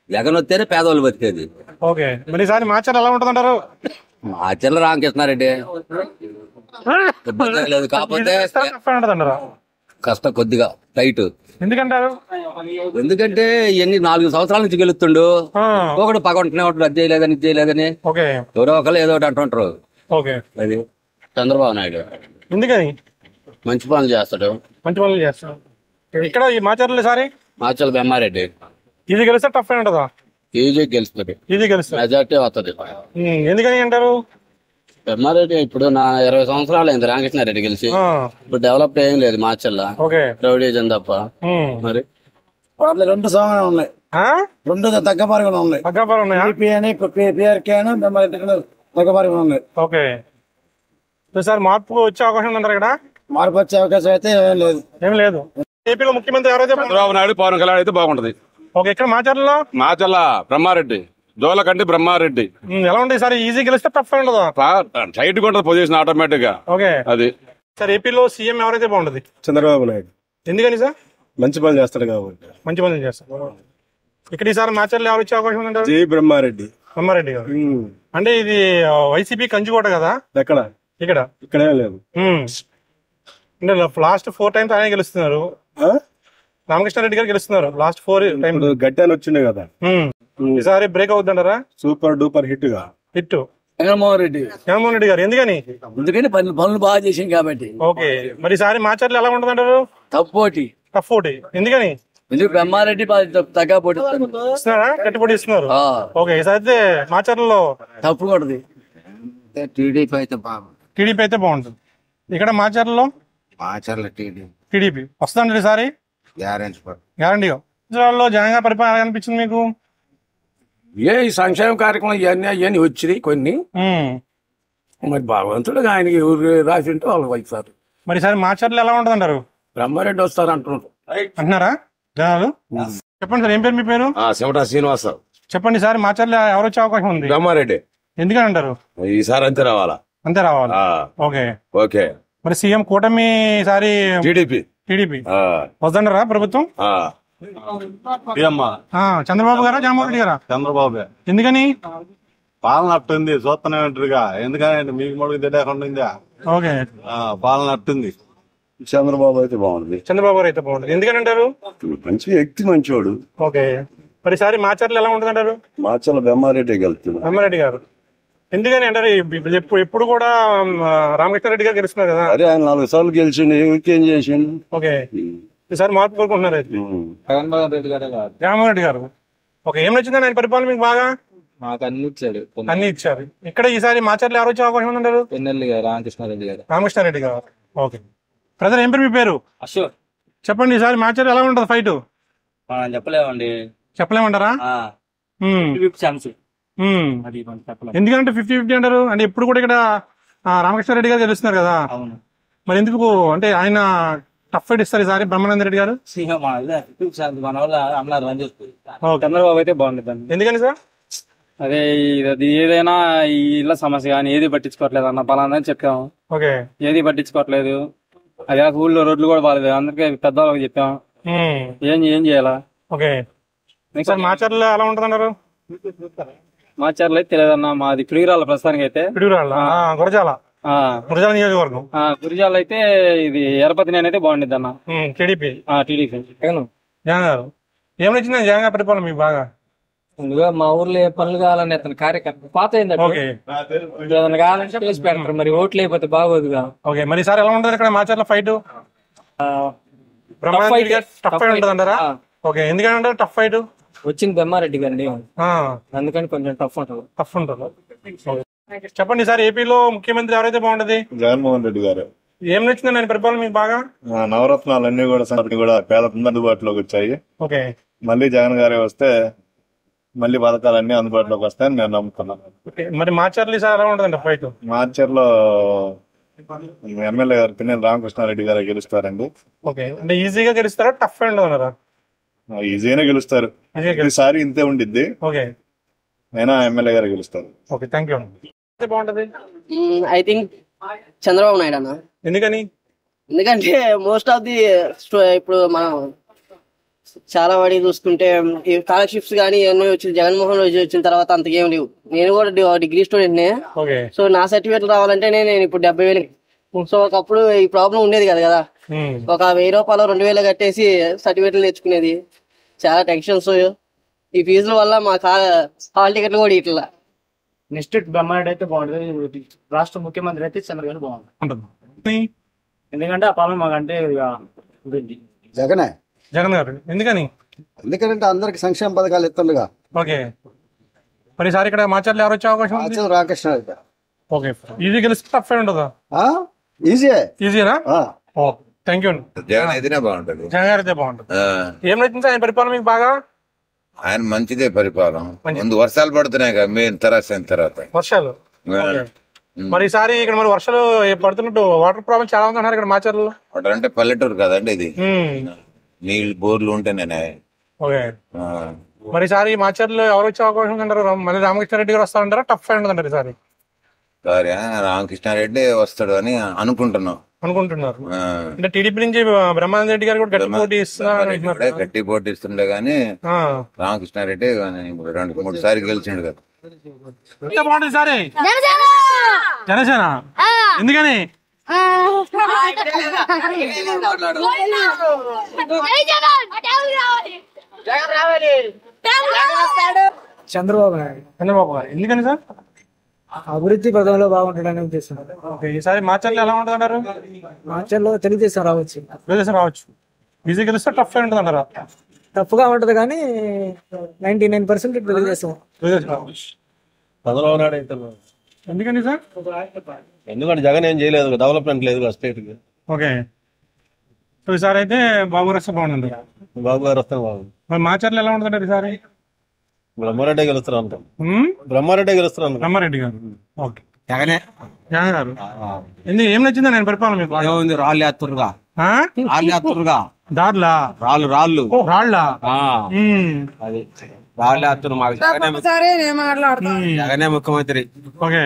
జగన్ వస్తేనే పేదవాళ్ళు బతికేది. ఓకే, మరి ఈసారి మాచర్ల ఎలా ఉంటుంది అంటారు? మాచర్ల రామకృష్ణారెడ్డి ఇబ్బంది లేదు, కాకపోతే కష్టం కొద్దిగా టైట్. ఎందుకంటారు? ఎందుకంటే ఇవన్నీ 4 సంవత్సరాల నుంచి గెలుస్తుండు. ఒకటి పగొంటనే ఉంటాడు, అది చేయలేదని ఇది చేయలేదని. ఎవరో ఒకరు ఏదో ఒకటి అంటుంటారు. అది చంద్రబాబు నాయుడు. ఎందుకని? మంచి పనులు చేస్తాడు. మంచి పనులు చేస్తాడు. ఇక్కడ ఈ మాచర్ల సారి మాచర్ల బెమ్మారెడ్డి ఇది గెలిస్తే టఫ్ ఉంటుందా? ఈజీ గెలుస్తుంది. ఈజీ గెలుస్తుంది, మెజార్టీ వస్తుంది. ఎందుకని అంటారు? బెమ్మారెడ్డి ఇప్పుడు 20 సంవత్సరాలు అయింది రామకృష్ణారెడ్డి గెలిచి. ఇప్పుడు డెవలప్ ఏం లేదు మాచర్ల, రౌడీజం తప్ప. మరి 2 సమానం ఉన్నాయి, 2 తగ్గపారుగా ఉన్నాయి. తగ్గపారుగా ఉన్నాయి. ఓకే, సార్ మార్పు వచ్చే అవకాశం ఉందంటారు ఇక్కడ? మార్పు వచ్చే అవకాశం అయితే ఏం లేదు. ఏపీలో ముఖ్యమంత్రి ఎవరైతే? చంద్రబాబు నాయుడు, పవన్ కళ్యాణ్ అయితే బాగుంటది. ఓకే, ఇక్కడ మాచర్లలో? మాచర్ల బ్రహ్మారెడ్డి, జోలకంటి బ్రహ్మారెడ్డి. ఎలా ఉంటుంది సార్? ఈజీ గెలిస్తే టఫ్ ఉంటుందా? టైట్ గా ఉంటుంది పొజిషన్ ఆటోమేటిక్ గా. ఓకే, అది సార్ ఏపీలో సీఎం ఎవరైతే బాగుంటది? చంద్రబాబు నాయుడు. ఎందుకని సార్? మంచి పనులు చేస్తాడు కాబట్టి. మంచి పనులు చేస్తాడు. ఇక్కడ ఈసారి మాచర్లు ఎవరు వచ్చే అవకాశం ఉందంటారు? జై బ్రహ్మారెడ్డి. బ్రహ్మారెడ్డి గారు. అంటే ఇది వైసీపీ కంచుకోట కదా? ఎక్కడ? ఇక్కడే లేదు. అంటే లాస్ట్ 4 times ఆయన గెలుస్తున్నారు. రామకృష్ణారెడ్డి గారు గెలుస్తున్నారు లాస్ట్ 4 times. గట్టి అని వచ్చిండే కదా, ఈసారి బ్రేక్ అవుతుంటారా? సూపర్ డూపర్ హిట్ గా. హిట్ జగన్మోహన్ రెడ్డి. జగన్మోహన్ రెడ్డి గారు ఎందుకని? ఎందుకని పనులు బాగా చేసింది కాబట్టి. ఓకే, మరి ఈసారి మాచర్లు ఎలా ఉంటుందంటారు? టఫ్ పోటీ. ఎందుకని? ఎందుకు బ్రహ్మారెడ్డి తగ్గ పోటీ ఇస్తున్నారా? గట్టి పోటీ ఇస్తున్నారు. ఓకే, ఈసారి అయితే మాచర్లలో తప్పు కొడుతుంది. టీడీపీ అయితే బాగుంది. టీడీపీ అయితే బాగుంటుంది. ఇక్కడ మాచర్లలో టీడీపీ వస్తుందండి ఈసారి గ్యారంటీగా. జగన్ గారి పరిపాలన అనిపించింది మీకు? ఈ సంక్షేమ కార్యక్రమం ఇవన్నీ వచ్చినాయి కొన్ని. మరి భగవంతుడు ఆయనకి ఎవరు రాసి ఉంటే వాళ్ళు వైస్తారు. మరి ఈసారి మాచర్లు ఎలా ఉంటుందంటారు? బ్రహ్మారెడ్డి వస్తారు అంటున్నారా జనాలు? చెప్పండి సార్, ఏం పేరు మీ పేరు? చెమటా శ్రీనివాసరావు. చెప్పండి సార్, మాచర్లు ఎవరు వచ్చే అవకాశం ఉంది? బ్రహ్మారెడ్డి. ఎందుకని అంటారు? ఈసారి అంతే రావాలా? అంతే రావాలా? Okay okay. మరి సీఎం కూటమి ఈసారి టీడీపీ వద్దంటారా ప్రభుత్వం? చంద్రబాబు గారా జగన్మోహన్ రెడ్డి గారా? చంద్రబాబు. ఎందుకని? పాలన అట్టుంది, చూస్తూనే ఉంటారుగా. ఎందుకని మీకు మొడుగు తెలియకుండా? ఓకే, పాలన అట్టుంది. చంద్రబాబు అయితే బాగుంది. చంద్రబాబు గారు అయితే బాగుంటుంది. ఎందుకని అంటారు? మంచి వ్యక్తి, మంచివాడు. ఓకే, మరి ఈసారి మాచర్లు ఎలా ఉంటుంది అంటారు? మాచర్ల బ్రహ్మారెడ్డి గెలుస్తుంది. బ్రహ్మారెడ్డి గారు ఎందుకని అంటారు? ఎప్పుడు కూడా రామకృష్ణారెడ్డి గారు గెలుస్తున్నారు కదా. అరే ఆయన 4 సార్లు గెలిచిండు, ఏం చేసిండు? ఓకే, ఈసారి మార్పు కోరుకుంటున్నారు. జగన్మోహన్ రెడ్డి గారు. ఓకే, ఏం నచ్చిందని ఆయన పరిపాలన మీకు బాగా? మాకు అన్ని ఇచ్చాడు. అన్ని ఇచ్చారు. ఇక్కడ ఈసారి మాచర్లు ఎవరు వచ్చే అవకాశం ఉందంటారు? రామకృష్ణారెడ్డి గారు. రామకృష్ణారెడ్డి గారు. ఓకే, బ్రదర్ ఏం పేరు మీ పేరు? అశోక్. చెప్పండి, ఈసారి మాచర్లు ఎలా ఉంటుంది ఫైట్? చెప్పలేమండి. చెప్పలేమంటారా? ఎందుకంటే 50-50 అంటారు. అంటే ఇప్పుడు కూడా ఇక్కడ రామకృష్ణారెడ్డి గారు గెలుస్తున్నారు కదా. మరి ఎందుకు అంటే ఆయన టఫ్ ఫైట్ ఇస్తారు ఈసారి బ్రహ్మానంద రెడ్డి గారు? చంద్రబాబు అయితే బాగుంటుంది. ఎందుకని సార్? అదే ఇది ఏదైనా ఈ ఇళ్ళ సమస్య కానీ ఏది పట్టించుకోవట్లేదు అన్న పలానా చెప్పాము. ఓకే, ఏది పట్టించుకోవట్లేదు. అదే ఊళ్ళో రోడ్లు కూడా బాగాలేదు. అందరికీ పెద్దవాళ్ళకి చెప్పాం. ఏం చేయాలా? ఓకే, మాచర్లు ఎలా ఉంటుందన్నారు? మాచర్లు అయితే తెలియదన్నా. మాది పిడుగురాళ్ళ ప్రస్తుతానికి అయితే. గురజాల నియోజకవర్గం. గురిజాల అయితే ఇది ఎరపతి నేనైతే బాగుండిద్ది అన్న. టీడీపీ. జగన్ గారు ఏం నచ్చింది జగన్ గారి పరిపాలన మీకు బాగా? ముందుగా మా ఊర్లో ఏ పనులు కావాలని అతను కార్యకర్త పాత ఏదైనా కావాలంటే చేసి పెడతారు. మరి ఓట్లు అయిపోతే బాగోదుగా. ఓకే, మరి ఈసారి ఎలా ఉంటుంది ఇక్కడ మాచర్ల ఫైట్? టఫ్ ఫైట్ ఉంటుంది అంటారా? ఓకే, ఎందుకంటే టఫ్ ఫైట్ వచ్చింది బ్రహ్మారెడ్డి గారిని, అందుకని కొంచెం టఫ్ ఉంటుంది. చెప్పండి, ఈసారి ఏపీలో ముఖ్యమంత్రి ఎవరైతే బాగుంటది? జగన్మోహన్ రెడ్డి గారు. ఏం నచ్చింది ఆయన పరిపాలన మీకు బాగా? నవరత్నాలు అన్ని కూడా పేదలకు అందుబాటులోకి వచ్చాయి. ఓకే, మళ్ళీ జగన్ గారే వస్తే మళ్ళీ పథకాలన్నీ అందుబాటులోకి వస్తాయని నేను నమ్ముతున్నాను. మరి మాచర్లు ఈసారి ఎలా ఉంటుందండి ఫైట్? మార్చర్లో ఎమ్మెల్యే గారు పిన్నెల రామకృష్ణారెడ్డి గారు గెలుస్తారండి. ఓకే, అంటే ఈజీగా గెలుస్తారా? టఫ్ అండ్ అన్నారా? ఈజీగానే గెలుస్తారు. ఈసారి ఇంతే ఉండిద్ది. ఓకే, అయినా ఎమ్మెల్యే గారు గెలుస్తారు. Okay, thank you. బాగుంటది ఐ థింక్ చంద్రబాబు నాయుడు అన్న. ఎందుకని? ఎందుకంటే మోస్ట్ ఆఫ్ ది ఇప్పుడు మనం చాలా వాడి చూసుకుంటే ఈ స్కాలర్షిప్స్ కానీ ఇవన్నీ వచ్చి జగన్మోహన్ రెడ్డి వచ్చిన తర్వాత అంతకేం లేవు. నేను కూడా డిగ్రీ స్టూడెంట్ నే. సో నా సర్టిఫికేట్ రావాలంటే నేను ఇప్పుడు 70,000. సో ఒకప్పుడు ఈ ప్రాబ్లం ఉండేది కదా. ఒక 1000 రూపాయలు 2000 కట్టేసి సర్టిఫికేట్లు తెచ్చుకునేది. చాలా టెన్షన్స్. ఈ ఫీజుల వల్ల మా హాల్ టికెట్లు కూడా ఇట్లా. నెక్స్ట్ బ్రహ్మారెడ్డి అయితే బాగుంటుంది. రాష్ట్ర ముఖ్యమంత్రి అయితే చంద్రబాబు బాగుంటుంది. ఎందుకంటే ఆ పాలన మాకంటే జగన్ గారు. ఎందుకని? ఎందుకంటే అందరికి సంక్షేమ పథకాలు ఇస్తుండగా. ఓకే, మరి ఈసారి ఇక్కడ మాచర్లు ఎవరు వచ్చే అవకాశం ఉంది? రామకృష్ణారెడ్డి. ఓకే, ఈజీ గెలిస్తే టఫ్ ఉంటుందా? ఈజీనా? Thank you. జగన్ అయితేనే బాగుంటది. జగన్ గారు అయితే బాగుంటుంది. ఏం నచ్చింది ఆయన పరిపాలన మీకు బాగా? ఆయన మంచిదే పరిపాలన. ముందు వర్షాలు పడుతున్నాయి కదా మెయిన్ తర్వాత వర్షాలు. మరి ఈసారి ఇక్కడ మరి వర్షాలు పడుతున్నట్టు వాటర్ ప్రాబ్లం చాలా ఉంది అన్నారు ఇక్కడ మాచర్లు. అంటే పల్లెటూరు కదండి ఇది. నీళ్ళు బోర్లు ఉంటేనే. ఓకే, మరి ఈసారి మాచర్లు ఎవరు వచ్చే అవకాశం అంటారు? మళ్ళీ రామకృష్ణారెడ్డి గారు వస్తారంటారా? టఫ్ ఫైట్ ఉంటుందంటారు ఈసారి? సారీ, రామకృష్ణారెడ్డి వస్తాడు అని అనుకుంటున్నారు. అంటే టీడీపీ నుంచి బ్రహ్మానంద రెడ్డి గారు కూడా గట్టి పోటీ ఇస్తుండే గానీ రామకృష్ణారెడ్డి 2-3 సార్లు గెలిచిండు కదా. బాగుంటుంది ఈసారి జనసేన. ఎందుకని? చంద్రబాబు నాయుడు. చంద్రబాబు గారు. ఎందుకని సార్? అభివృద్ధి పదంలో బాగుంటాడని ఉద్దేశం. ఓకే, ఈసారి మాచర్లు ఎలా ఉంటుంది అంటారు? మాచర్లో తెలుగుదేశం రావచ్చు. తెలుగుదేశం రావచ్చు. ఈజీ గెలిస్తే టఫ్ ఉంటుంది అంటారా? టఫ్ గా ఉంటది కానీ 99% తెలుగుదేశం. తెలుగుదేశం రావచ్చు. చంద్రబాబు నాయుడు అయితే ఎందుకని సార్? ఎందుకంటే జగన్ ఏం చేయలేదు, డెవలప్మెంట్ లేదు స్టేట్ కి. ఓకే, సో ఈసారి అయితే బాబు వస్తే బాగుంటుంది. బాబు గారు వస్తే బాగుంది. మరి మాచర్లు ఎలా ఉంటుంది ఈసారి? బ్రహ్మారెడ్డి గెలుస్తారు అంటాం. బ్రహ్మారెడ్డి గెలుస్తారు అంటాం. బ్రహ్మారెడ్డి గారు. ఓకే, జగనే జగన్ గారు. ఎందుకు ఏం నచ్చిందా నేను పరిపాలన మీకు? రాళ్ళు వేస్తురుగా, రాళ్ళు వేస్తురుగా, దారులా రాళ్ళు రాళ్ళు రాళ్ళ అది రాళ్ళు వేస్తున్నారు. మాకు జగనే ముఖ్యమంత్రి. ఓకే,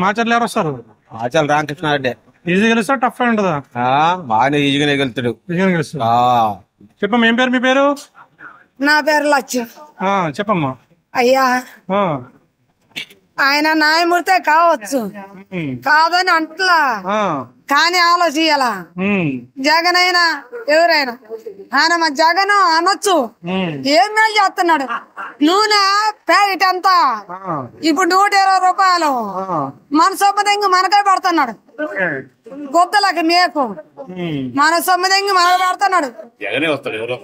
మాచర్లు ఎవరు వస్తారు? ఆచార్య రామకృష్ణారెడ్డి. ఈజీ గెలుస్తా టఫ్ ఉంటుందా? బాగానే ఈజీగానే గెలుస్తాడు. చెప్పమ్మా, ఏం పేరు మీ పేరు? నా పేరు లచ్చ. చెప్పమ్మా. అయ్యా, ఆయన న్యాయమూర్తే కావచ్చు, కాదని అంటలా, కానీ ఆలోచించాల. జగన్ అయినా ఎవరైనా ఆయన మా జగన్ అనొచ్చు, ఏం మేలు చేస్తున్నాడు. నూనె ప్యాకెట్ ఎంత ఇప్పుడు 120 రూపాయలు. మన సొమ్మదంగి మనకే పెడుతున్నాడు, గొద్దలకి మేకు మన సొమ్మదంగి మనకు పెడుతున్నాడు.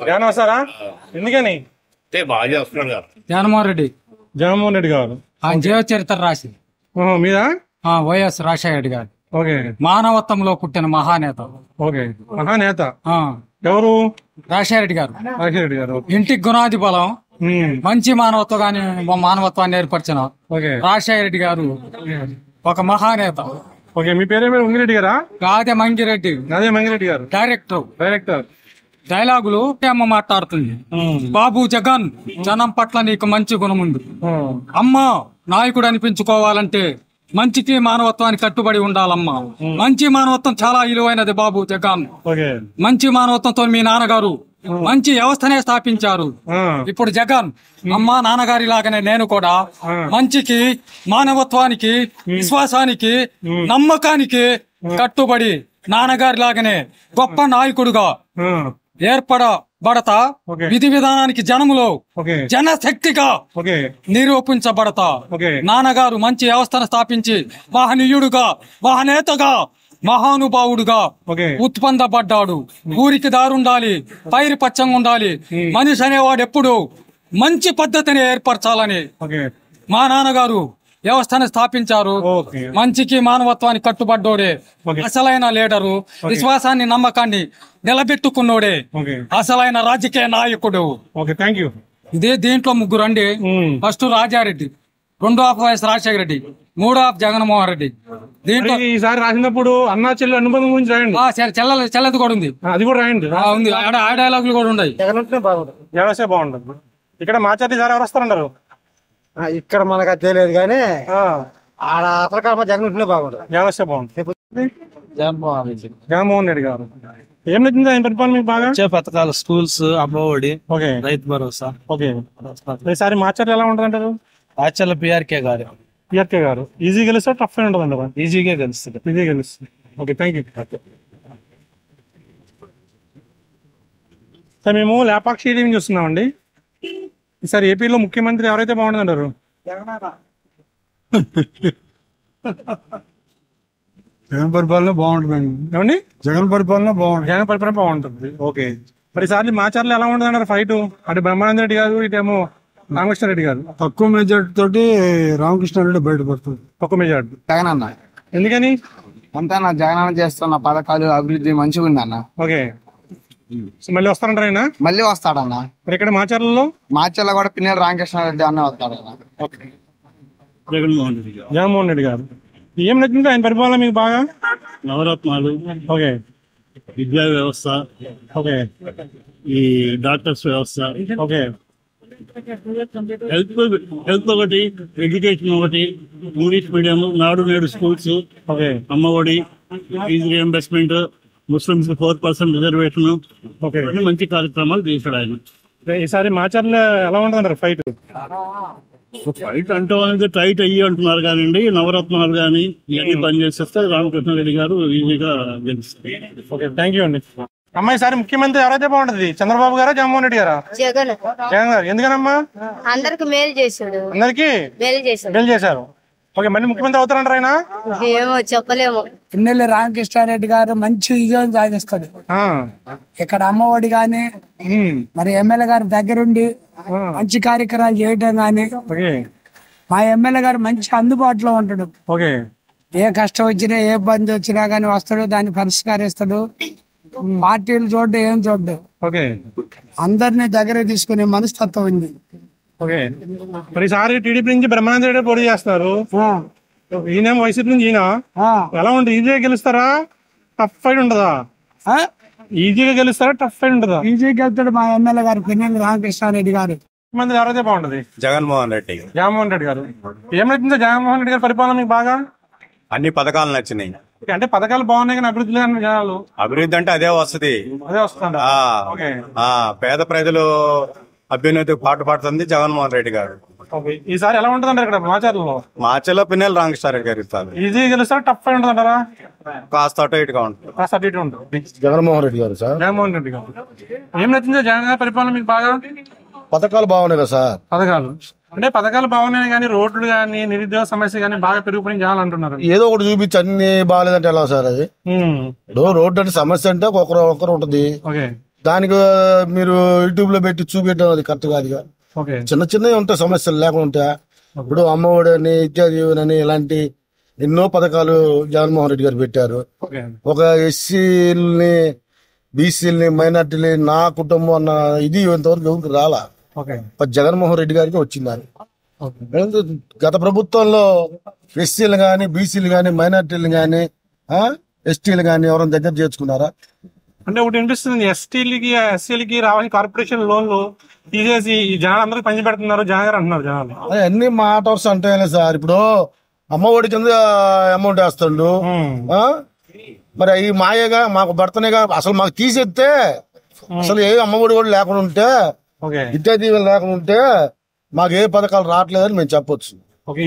జగన్ వస్తారా? ఎందుకని? బాగా చేస్తున్నాడు జగన్మోహన్ రెడ్డి గారు. ఆయన జీవ చరిత్ర రాసి మీద వైఎస్ రాజశేఖర గారు. ఓకే, మానవత్వంలో పుట్టిన మహానేత. ఓకే, మహానేత ఎవరు? రాజశేఖర గారు. రాజశేఖర గారు. ఇంటికి గుణాది బలం, మంచి మానవత్వాన్ని ఏర్పరిచిన రాజశేఖర గారు ఒక మహానేత. ఓకే, మీ పేరేమో ఉంగిరెడ్డి గారా? అదే మంగిరెడ్డి. అదే మంగిరెడ్డి గారు. డైరెక్టర్ డైలాగులు అమ్మ మాట్లాడుతుంది. బాబు జగన్, జనం పట్ల నీకు మంచి గుణం ఉంది. అమ్మ నాయకుడు అనిపించుకోవాలంటే మంచికి మానవత్వానికి కట్టుబడి ఉండాలమ్మా. మంచి మానవత్వం చాలా విలువైనది బాబు జగన్. మంచి మానవత్వంతో మీ నాన్నగారు మంచి వ్యవస్థనే స్థాపించారు. ఇప్పుడు జగన్ అమ్మ నాన్నగారి లాగానే నేను కూడా మంచికి, మానవత్వానికి, విశ్వాసానికి, నమ్మకానికి కట్టుబడి నాన్నగారి లాగానే గొప్ప నాయకుడుగా ఏర్పడబడతా. విధి విధానానికి జనములో జనశక్తిగా నిరూపించబడతా. నాన్నగారు మంచి వ్యవస్థను స్థాపించి మహనీయుడుగా, మహనేతగా, మహానుభావుడుగా ఉత్పన్నపడ్డాడు. ఊరికి దారుండాలి, పైరు పచ్చంగా ఉండాలి. మనిషి అనేవాడు ఎప్పుడు మంచి పద్ధతిని ఏర్పరచాలని మా నాన్నగారు వ్యవస్థను స్థాపించారు. మంచికి, మానవత్వానికి కట్టుబడ్డోడే అసలైన లీడరు. విశ్వాసాన్ని, నమ్మకాన్ని నిలబెట్టుకున్నోడే అసలైన రాజకీయ నాయకుడు. ఇదే దీంట్లో ముగ్గురు అండి. ఫస్ట్ రాజారెడ్డి, రెండో హాఫ్ వైఎస్ రాజశేఖర రెడ్డి, మూడో హాఫ్ జగన్మోహన్ రెడ్డి. దీంట్లో ఈసారి రాసినప్పుడు అన్నా చెల్లి అనుబంధం గురించి రాయండి. చెల్లెది కూడా ఉంది, అది కూడా రాయండి. ఉంది, ఆ డైలాగులు కూడా ఉన్నాయి. జగన్ బాగుంటుంది. ఇక్కడ మాచర్లు సార్ ఎవరు వస్తారంటారు? ఇక్కడ మనకు అది తెలియదు కానీ ఆడ అసలు జగన్ ఉంటేనే బాగుంటుంది. జగన్ బాగుంటుంది. జగన్మోహన్ రెడ్డి గారు. ఏం నచ్చింది ఆయన పరిపాలన మీకు బాగా? పథకాలు, స్కూల్స్, అమ్మఒడి, రైతు భరోసా. ఓకే, ఈసారి మాచర్లు ఎలా ఉంటుంది అంటారు? మాచర్ల పిఆర్కే గారు. ఈజీ గెలుస్తా టఫ్ ఉంటుంది అంటారు? ఈజీగా గెలుస్తుంది. Okay, thank you sir. మేము లేపాక్షి టీవీ చూస్తున్నామండి. ఈసారి ఏపీలో ముఖ్యమంత్రి ఎవరైతే బాగుంటుంది అంటారు? జగన్ పరిపాలన బాగుంటుందండి. ఏమండి? జగన్ పరిపాలన బాగుంటుంది. ఓకే, మరి ఈసారి మాచర్లు ఎలా ఉంటుంది అంటారు ఫైట్? అటు బ్రహ్మానంద రెడ్డి గారు, ఇటేమో రామకృష్ణారెడ్డి గారు. తక్కువ మెజార్టీ తోటి రామకృష్ణారెడ్డి బయటపడుతుంది. తక్కువ మెజార్టీ. జగన్ అన్న. ఎందుకని? అంతా నా జగన్ అన్న చేస్తున్న పథకాలు, అభివృద్ధి మంచిగా ఉంది అన్న. ఓకే, మళ్ళీ వస్తారంటారు ఆయన? మళ్ళీ వస్తాడన్న. మరి ఇక్కడ మాచర్లలో కూడా పిన్నెల రామకృష్ణారెడ్డి అన్న వస్తాడన్న. జగన్మోహన్ రెడ్డి గారు. ఏం నచ్చింది ఆయన పరిపాలన మీకు బాగా? నవరత్నాలు, ఓకే, విద్యా వ్యవస్థ, ఓకే, ఈ డాక్టర్స్ వ్యవస్థ, ఓకే, హెల్త్ ఒకటి, ఎడ్యుకేషన్ ఒకటి, English medium, Nadu Nedu schools, Amma Vodi, fees reimbursement, Muslims 4% reservation, మంచి కార్యక్రమాలు చేశాడు ఆయన. ఈసారి మాచర్లు ఎలా ఉంటుంది ఫైట్? ఫైట్ అంటూ అనేది టైట్ అయ్యి అంటున్నారు కానివ్వండి, నవరత్నాలు కానీ ఇవన్నీ పనిచేసేస్తే రామకృష్ణారెడ్డి గారు ఈజీగా గెలుస్తారు. ఓకే, థ్యాంక్ యూ అండి. అమ్మాయి సారి ముఖ్యమంత్రి ఎవరైతే బాగుంటది, చంద్రబాబు గారా జగన్మోహన్ రెడ్డి గారా? జగన్. జగన్ గారు. ఎందుకనమ్మా? అందరికి మేలు చేశాడు. అందరికి మేలు చేశారు. ఓకే, మళ్ళీ ముఖ్యమంత్రి అవుతారంటారు ఆయన? ఏమో చెప్పలేము. ఎమ్మెల్యే రామకృష్ణారెడ్డి గారు మంచి విజయం సాధిస్తాడు ఇక్కడ. అమ్మఒడి గాని మరి ఎమ్మెల్యే గారి దగ్గరుండి మంచి కార్యక్రమాలు చేయడం గాని, మా ఎమ్మెల్యే గారు మంచి అందుబాటులో ఉంటాడు. ఏ కష్టం వచ్చినా ఏ ఇబ్బంది వచ్చినా గానీ వస్తాడు, దాన్ని పరిష్కరిస్తాడు. పార్టీలు చూడడం ఏం చూడ్డు, అందరినీ దగ్గర తీసుకునే మనస్తత్వం ఉంది. ఓకే, మరి ఈసారి టీడీపీ నుంచి బ్రహ్మానంద రెడ్డి పోటీ చేస్తున్నారు, ఈయన వైసీపీ నుంచి ఈయన. ఎలా ఉంటుంది? ఈజీగా గెలుస్తారా, టఫ్ ఫైట్ ఉంటదా? ఈజీగా గెలుస్తారా, టఫ్ ఫైట్ ఉంటదా? ఈజీగా గెలుస్తాడు మా ఎమ్మెల్యే గారు పిన్నెల్లి రామకృష్ణారెడ్డి గారు. మంది ఎవరైతే బాగుంటది? జగన్మోహన్ రెడ్డి. జగన్మోహన్ రెడ్డి గారు. ఏం నచ్చిందో జగన్మోహన్ రెడ్డి గారి పరిపాలన మీకు బాగా? అన్ని పథకాలు నచ్చినాయి. అంటే పథకాలు బాగున్నాయి కానీ అభివృద్ధి లేని జనాలు. అభివృద్ధి అంటే అదే వస్తుంది. పేద ప్రజలు అభ్యున్నతికి పాటు పడుతుంది జగన్మోహన్ రెడ్డి గారు. ఈసారి ఎలా ఉంటుందంటారు ఇక్కడ మాచర్లలో? మాచర్లో పిన్నెల్లి రామకృష్ణారెడ్డి గారు ఇస్తారు. ఈజీగా గెలుస్తారు, టఫ్ ఫైట్ ఉంటుందంటారా? కాస్త అటు ఇటుగా ఉంటుంది. కాస్త అటు ఇటు ఉంటుంది. జగన్మోహన్ రెడ్డి గారు సార్. జగన్మోహన్ రెడ్డి గారు. ఏం నచ్చిందో జగన్ గారి పరిపాలన మీకు బాగా? పథకాలు బాగున్నాయి కదా సార్. పథకాలు అంటే పథకాలు బాగున్నాయి కానీ రోడ్లు కానీ నిరుద్యోగ సమస్య కానీ బాగా పెరిగిపోయి జనాలు అంటున్నారు. ఏదో ఒకటి చూపించి అన్ని బాగాలేదంటే ఎలా సార్? అది రోడ్డు అంటే సమస్య అంటే ఒకరు ఉంటుంది, దానికి మీరు యూట్యూబ్ లో పెట్టి చూపించడం అది కరెక్ట్ కాదుగా. చిన్న చిన్నవి ఉంటాయి సమస్యలు లేకుండా. ఇప్పుడు అమ్మఒడి అని ఇత్యాది ఇలాంటి ఎన్నో పథకాలు జగన్మోహన్ రెడ్డి గారు పెట్టారు. ఒక ఎస్సీలని, బీసీలని, మైనార్టీలని, నా కుటుంబం అన్న ఇది ఇంతవరకు ఎవరికి రాలా. జగన్మోహన్ రెడ్డి గారికి వచ్చింది. గత ప్రభుత్వంలో ఎస్సీలు గాని, బీసీలు గాని, మైనార్టీలు గాని, ఎస్టీలు గాని ఎవరైనా దగ్గర చేర్చుకున్నారా? అంటే ఒకటి అనిపిస్తుంది, ఎస్సీలకి రావాల్సిన కార్పొరేషన్ లోన్లు తీసేసి జనాలు అందరికి పంచి పెడుతున్నారు జగన్ గారు అంటున్నారు జనాలు. అన్ని మాటర్స్ అంటే సార్. ఇప్పుడు అమ్మఒడి కింద అమౌంట్ వేస్తాడు, మరి ఈ మాయగా మాకు భర్తనేగా. అసలు మాకు తీసేస్తే అసలు ఏ అమ్మఒడి కూడా లేకుండా ఉంటే, విద్యా దీవెన లేకుండా ఉంటే మాకు ఏ పథకాలు రావట్లేదని మేము చెప్పొచ్చు.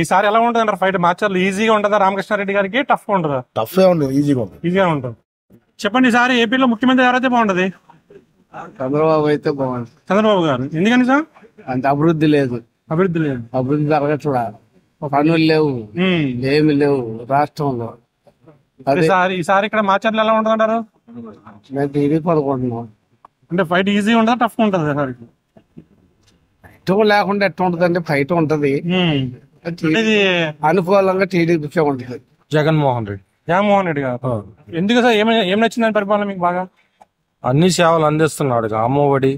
ఈసారి ఎలా ఉంటుంది అంటారు ఫైట్? మార్చాలి ఈజీగా ఉంటుందా రామకృష్ణారెడ్డి గారికి, టఫ్ ఉంటుందా? టఫ్ ఉంటుంది, ఈజీగా ఉంటుంది. చెప్పండి, ఈసారి ఏపీలో ముఖ్యమంత్రి ఎవరైతే బాగుంటది? చంద్రబాబు అయితే బాగుంది. చంద్రబాబు గారు. ఎందుకని సార్? అంత అభివృద్ధి లేదు. అభివృద్ధి జరగట్లా, పనులు లేవు, ఏమి లేవు రాష్ట్రంలో. ఈసారి ఇక్కడ మార్చార్లు ఎలా ఉంటుంది అంటారు? ఇది పడుకుంటున్నాం. అంటే ఫైట్ ఈజీ ఉంటుందా, టఫ్ ఉంటుంది సార్? ఫైట్ లేకుండా ఎట్లా ఉంటుంది అంటే ఫైట్ ఉంటది, అనుకూలంగా టీడీపీ ఉంటుంది. జగన్మోహన్ రెడ్డి గారు. ఎందుకు సార్? ఏం నచ్చిందని పరిపాలన మీకు బాగా? అన్ని సేవలు అందిస్తున్నాడు, అమ్మఒడి.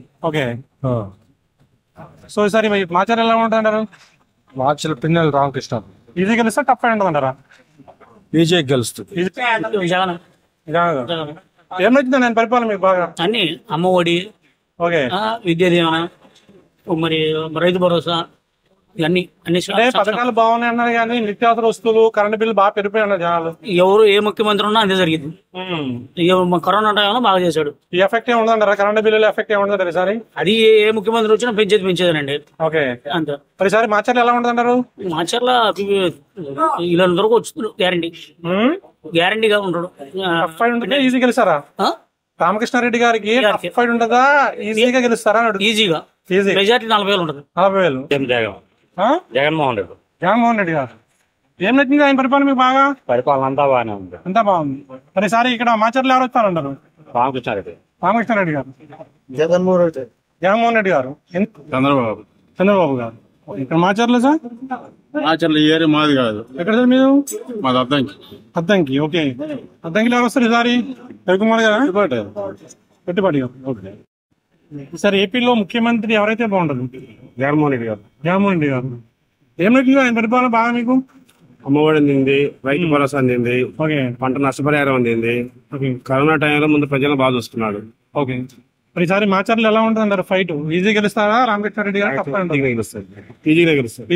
సో ఈసారి మాచర్ ఎలా ఉంటుంది అంటారు? మార్చల్ పిన్నెల్లి రామకృష్ణ. ఈజీ గెలుస్తా, టఫ్ అయి ఉంటుంది అంటారా? ఈజీ గెలుస్తుంది. ఏం నచ్చింది నేను పరిపాలన మీకు బాగా? అన్ని అమ్మఒడి, విద్యా దీవెన, మరి రైతు భరోసా, ఇవన్నీ అన్ని పథకాలు బాగున్నాయి అన్నారు కానీ నిత్యావసర వస్తువులు, కరెంట్ బిల్లు బాగా పెరిగిపోయి అన్నారు జనాలు. ఎవరు ఏ ముఖ్యమంత్రి ఉన్నా అంతే జరిగింది. కరోనా టైంలో బాగా చేశాడు. ఈ ఎఫెక్ట్ ఏముందంటారా? కరెంట్ బిల్లు ఎఫెక్ట్ ఏముందంటారు ఈసారి? అది ఏ ముఖ్యమంత్రి వచ్చినా పెంచేదేనండి. అంతే. ఈసారి మాచర్లు ఎలా ఉంటుందంటారు? మాచర్ల వీళ్ళందరూ వచ్చి గ్యారంటీగా ఉంటాడు. ఈజీ గెలుస్తారా? రామకృష్ణారెడ్డి గారికి టఫ్ ఫైట్ ఉంటుందా, ఈజీగా గెలుస్తారా? ఈజీగా. మెజార్టీ 40,000 ఉంటుంది. 40,000. జగన్మోహన్ రెడ్డి గారు. ఏం నచ్చింది ఆయన పరిపాలన మీకు బాగా? పరిపాలన అంతా బాగానే ఉంది. అంతా బాగుంది. మరి సారి ఇక్కడ మాచర్లు ఎవరు వస్తారంటారు? రామకృష్ణారెడ్డి గారు. జగన్మోహన్ రెడ్డి గారు. చంద్రబాబు గారు. ఇక్కడ మాచర్లు సార్? మాచర్లు ఈ ఏరియా మాది కాదు. ఎక్కడ సార్ మీరు? మాది అద్దంకి. ఓకే, అద్దంకిలో ఎవరు వస్తారు ఈసారి? రవికుమార్ గారు. పెట్టుబడి గారు. ఓకే. సార్ ఏపీలో ముఖ్యమంత్రి ఎవరైతే బాగుంటుంది? జగన్మోహన్ రెడ్డి గారు. ఏం నచ్చింది ఆయన పరిపాలన బాగా మీకు? అమ్మఒడి అందింది, రైతు భరోసా అందింది, పంట నష్టపరిహారం అందింది. కరోనా టైంలో ముందు ప్రజలను బాగా చూస్తున్నాడు. మరి ఈసారి మాచర్లు ఎలా ఉంటుంది అంటారు ఫైట్? ఈజీ గెలుస్తారా రామకృష్ణారెడ్డి గారు? ఈజీగా గెలుస్తారు.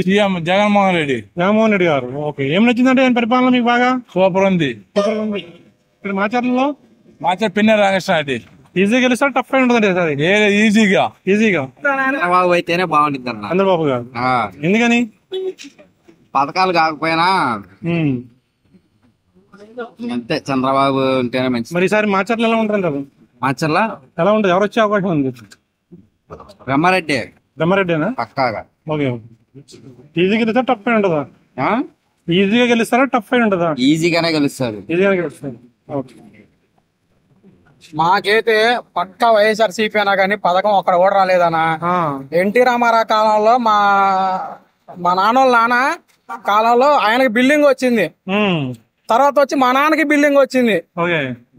జగన్మోహన్ రెడ్డి గారు. ఓకే. ఏం నచ్చిందంటే ఆయన పరిపాలన మీకు బాగా? సూపర్ ఉంది. ఇక్కడ మాచర్లలో పిన్నెల్లి రామకృష్ణారెడ్డి. ఈజీ గెలుస్తారు, టఫ్ అయి ఉంటుంది సార్? ఈజీగా. చంద్రబాబు అయితేనే బాగుంటుంది అన్న. చంద్రబాబు గారు. ఎందుకని? పథకాలు కాకపోయినా అంతే, చంద్రబాబు ఉంటేనే మంచి. మరి ఈసారి మాచర్లు ఎలా ఉంటుంది? మాచర్ల ఎలా ఉంటుంది? ఎవరు వచ్చే అవకాశం ఉంది? బ్రహ్మారెడ్డి. బ్రహ్మారెడ్డినా? పక్కాగా. ఓకే. ఈజీగా గెలుస్తా టఫ్ అయి ఉంటుందా? ఈజీగా గెలుస్తారా టఫ్ అయి ఉంటుందా? ఈజీగానే గెలుస్తారు. ఈజీగానే గెలుస్తారు. ఓకే. మాకైతే పక్క వైఎస్ఆర్సీపీ అయినా కానీ పథకం ఒక్కడ కూడా రాలేదనా. ఎన్టీ రామారావు కాలంలో మా నాన్న కాలంలో ఆయనకి బిల్డింగ్ వచ్చింది, తర్వాత వచ్చి మా నాన్నకి బిల్డింగ్ వచ్చింది.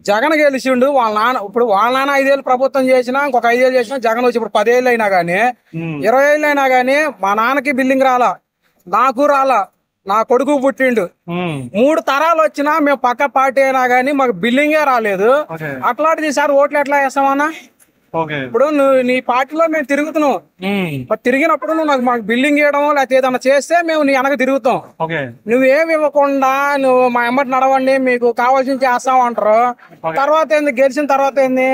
జగన్ గెలిచిండు, వాళ్ళ నాన్న ఇప్పుడు వాళ్ళ నాన్న 5 ఏళ్ళు ప్రభుత్వం చేసినా ఇంకొక 5 ఏళ్ళు చేసినా, జగన్ వచ్చి ఇప్పుడు 10 ఏళ్ళు అయినా గానీ 20 ఏళ్ళు అయినా గానీ మా నాన్నకి బిల్డింగ్ రాలా, నాకు రాలా, నా కొడుకు పుట్టిండు. 3 తరాలు వచ్చినా మేము పక్క పార్టీ అయినా గానీ మాకు బిల్డింగే రాలేదు. అట్లాంటిది సార్ ఓట్లు ఎట్లా వేస్తామన్నా? ఇప్పుడు నువ్వు నీ పార్టీలో మేము తిరుగుతున్నావు, తిరిగినప్పుడు నువ్వు మాకు బిల్డింగ్ ఇవ్వడం లేకపోతే ఏదన్నా చేస్తే మేము నీ వెనక తిరుగుతాం. నువ్వేమి ఇవ్వకుండా నువ్వు మా ఎమ్మటి నడవండి మీకు కావాల్సింది చేస్తాం అంటారు. తర్వాత ఏంది, గెలిచిన తర్వాత ఏంది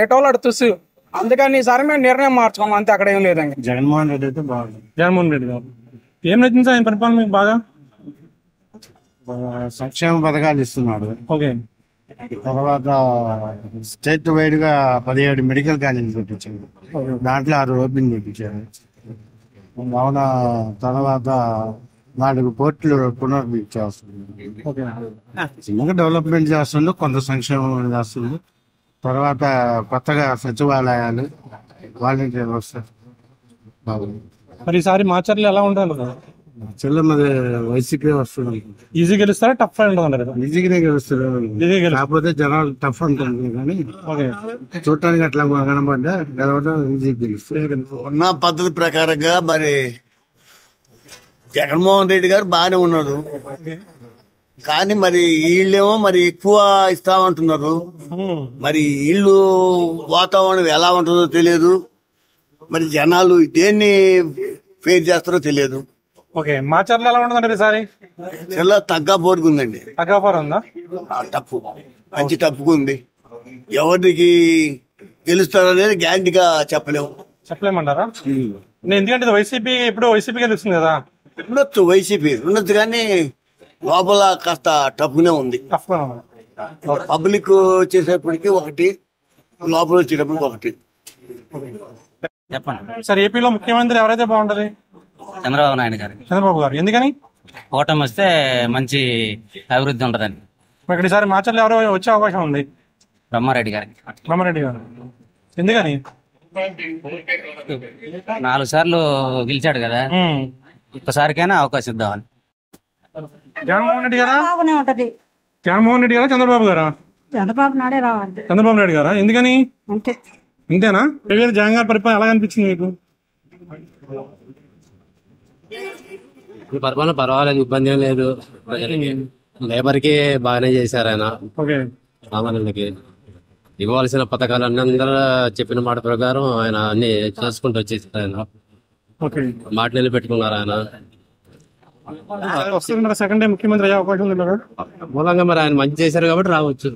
ఏటోళ్ళు అడు తుసు. అందుకని ఈసారి మేము నిర్ణయం మార్చుకోం, అంతే, అక్కడ ఏం లేదండి. జగన్మోహన్ రెడ్డి అయితే బాగుంది. జగన్మోహన్ రెడ్డి గారు ఏం నచ్చింది సార్ ఆయన పరిపాలన మీకు బాగా? సంక్షేమ పథకాలు ఇస్తున్నాడు. ఓకే. తర్వాత స్టేట్ వైడ్ గా 17 మెడికల్ కాలేజీలు పెట్టించాడు, దాంట్లో 6 ఓపెన్ చేయించారు. అవునా, తర్వాత 4 పోర్టులు పునర్నిర్మించేస్తుంది. చిన్నగా డెవలప్మెంట్ చేస్తుండ్రు, కొంత సంక్షేమం చేస్తుంది. తర్వాత కొత్తగా సచివాలయాలు, వాలంటీర్లు వస్తారు. మరి ఈసారి మాచర్లు ఎలా ఉంటుంది? చెల్లెమ్మది వైసీపీ వస్తుంది. ఈజీ గెలుస్తారా టఫ్ అయి ఉంటుంది? ఈజీగానే గెలుస్తారు, కాకపోతే జనాలు టఫ్ ఉంటుంది కానీ చూడటానికి అట్లా కనబడ్డా గెలవడం ఈజీ గెలుస్తారు. ఉన్న పద్ధతి ప్రకారంగా మరి జగన్మోహన్ రెడ్డి గారు బాగానే ఉన్నారు, కానీ మరి వీళ్ళేమో మరి ఎక్కువ ఇస్తామంటున్నారు. మరి ఇల్లు వాతావరణం ఎలా ఉంటుందో తెలియదు, మరి జనాలు దేన్ని ఫేస్ చేస్తారో తెలియదు. ఓకే. మాచర్ల ఎలా ఉంటుందండి ఈసారి? చాలా తగ్గ పోరుకుందండి. తగ్గ పోరు ఉందా? టప్పు, మంచి టప్పుకుంది. ఎవరికి గెలుస్తారనేది గ్యారంటీగా చెప్పలేమంటారా? ఎందుకంటే వైసీపీ ఇప్పుడు వైసీపీ గెలుస్తుంది కదా. ఉండొచ్చు, వైసీపీ ఉండొచ్చు, కానీ లోపల కాస్త టఫ్గానే ఉంది. పబ్లిక్ వచ్చేసేపటికి ఒకటి, లోపల వచ్చేటప్పటికి ఒకటి. చెప్పండి సార్, ఏపీలో ముఖ్యమంత్రి ఎవరైతే బాగుంటది? చంద్రబాబు నాయుడు గారు. చంద్రబాబు గారు ఎందుకని? ఓటమి వస్తే మంచి అభివృద్ధి ఉంటదని. ఇక్కడ ఈసారి మాచర్లు ఎవరో వచ్చే అవకాశం ఉంది? బ్రహ్మారెడ్డి గారికి. బ్రహ్మారెడ్డి గారు ఎందుకని? 4 సార్లు గెలిచాడు కదా, ఒక్కసారికైనా అవకాశం ఇద్దామని. జగన్మోహన్ రెడ్డి గారా? ఉంటది. జగన్మోహన్ రెడ్డి గారా చంద్రబాబు గారా? చంద్రబాబు నాయుడే రావాలి. చంద్రబాబు నాయుడు గారా ఎందుకని? అంతే. ఇంతేనా? జగన్ గారి పరిపాలన ఎలా అనిపించింది మీకు? పరిపాలన పర్వాలేదు, ఇబ్బంది ఏం లేదు. లేబర్ కి బాగానే చేశారు ఆయన. సామాన్యులకి ఇవ్వాల్సిన పథకాలన్నీ అందరూ చెప్పిన మాట ప్రకారం ఆయన అన్ని చేసుకుంటూ వచ్చేసారు. ఆయన మాట నిలబెట్టుకున్నారు. ఆయన సెకండ్ టైం ముఖ్యమంత్రి అయ్యే అవకాశం ఉంది మూలంగా మరి ఆయన మంచి చేశారు కాబట్టి రావచ్చు.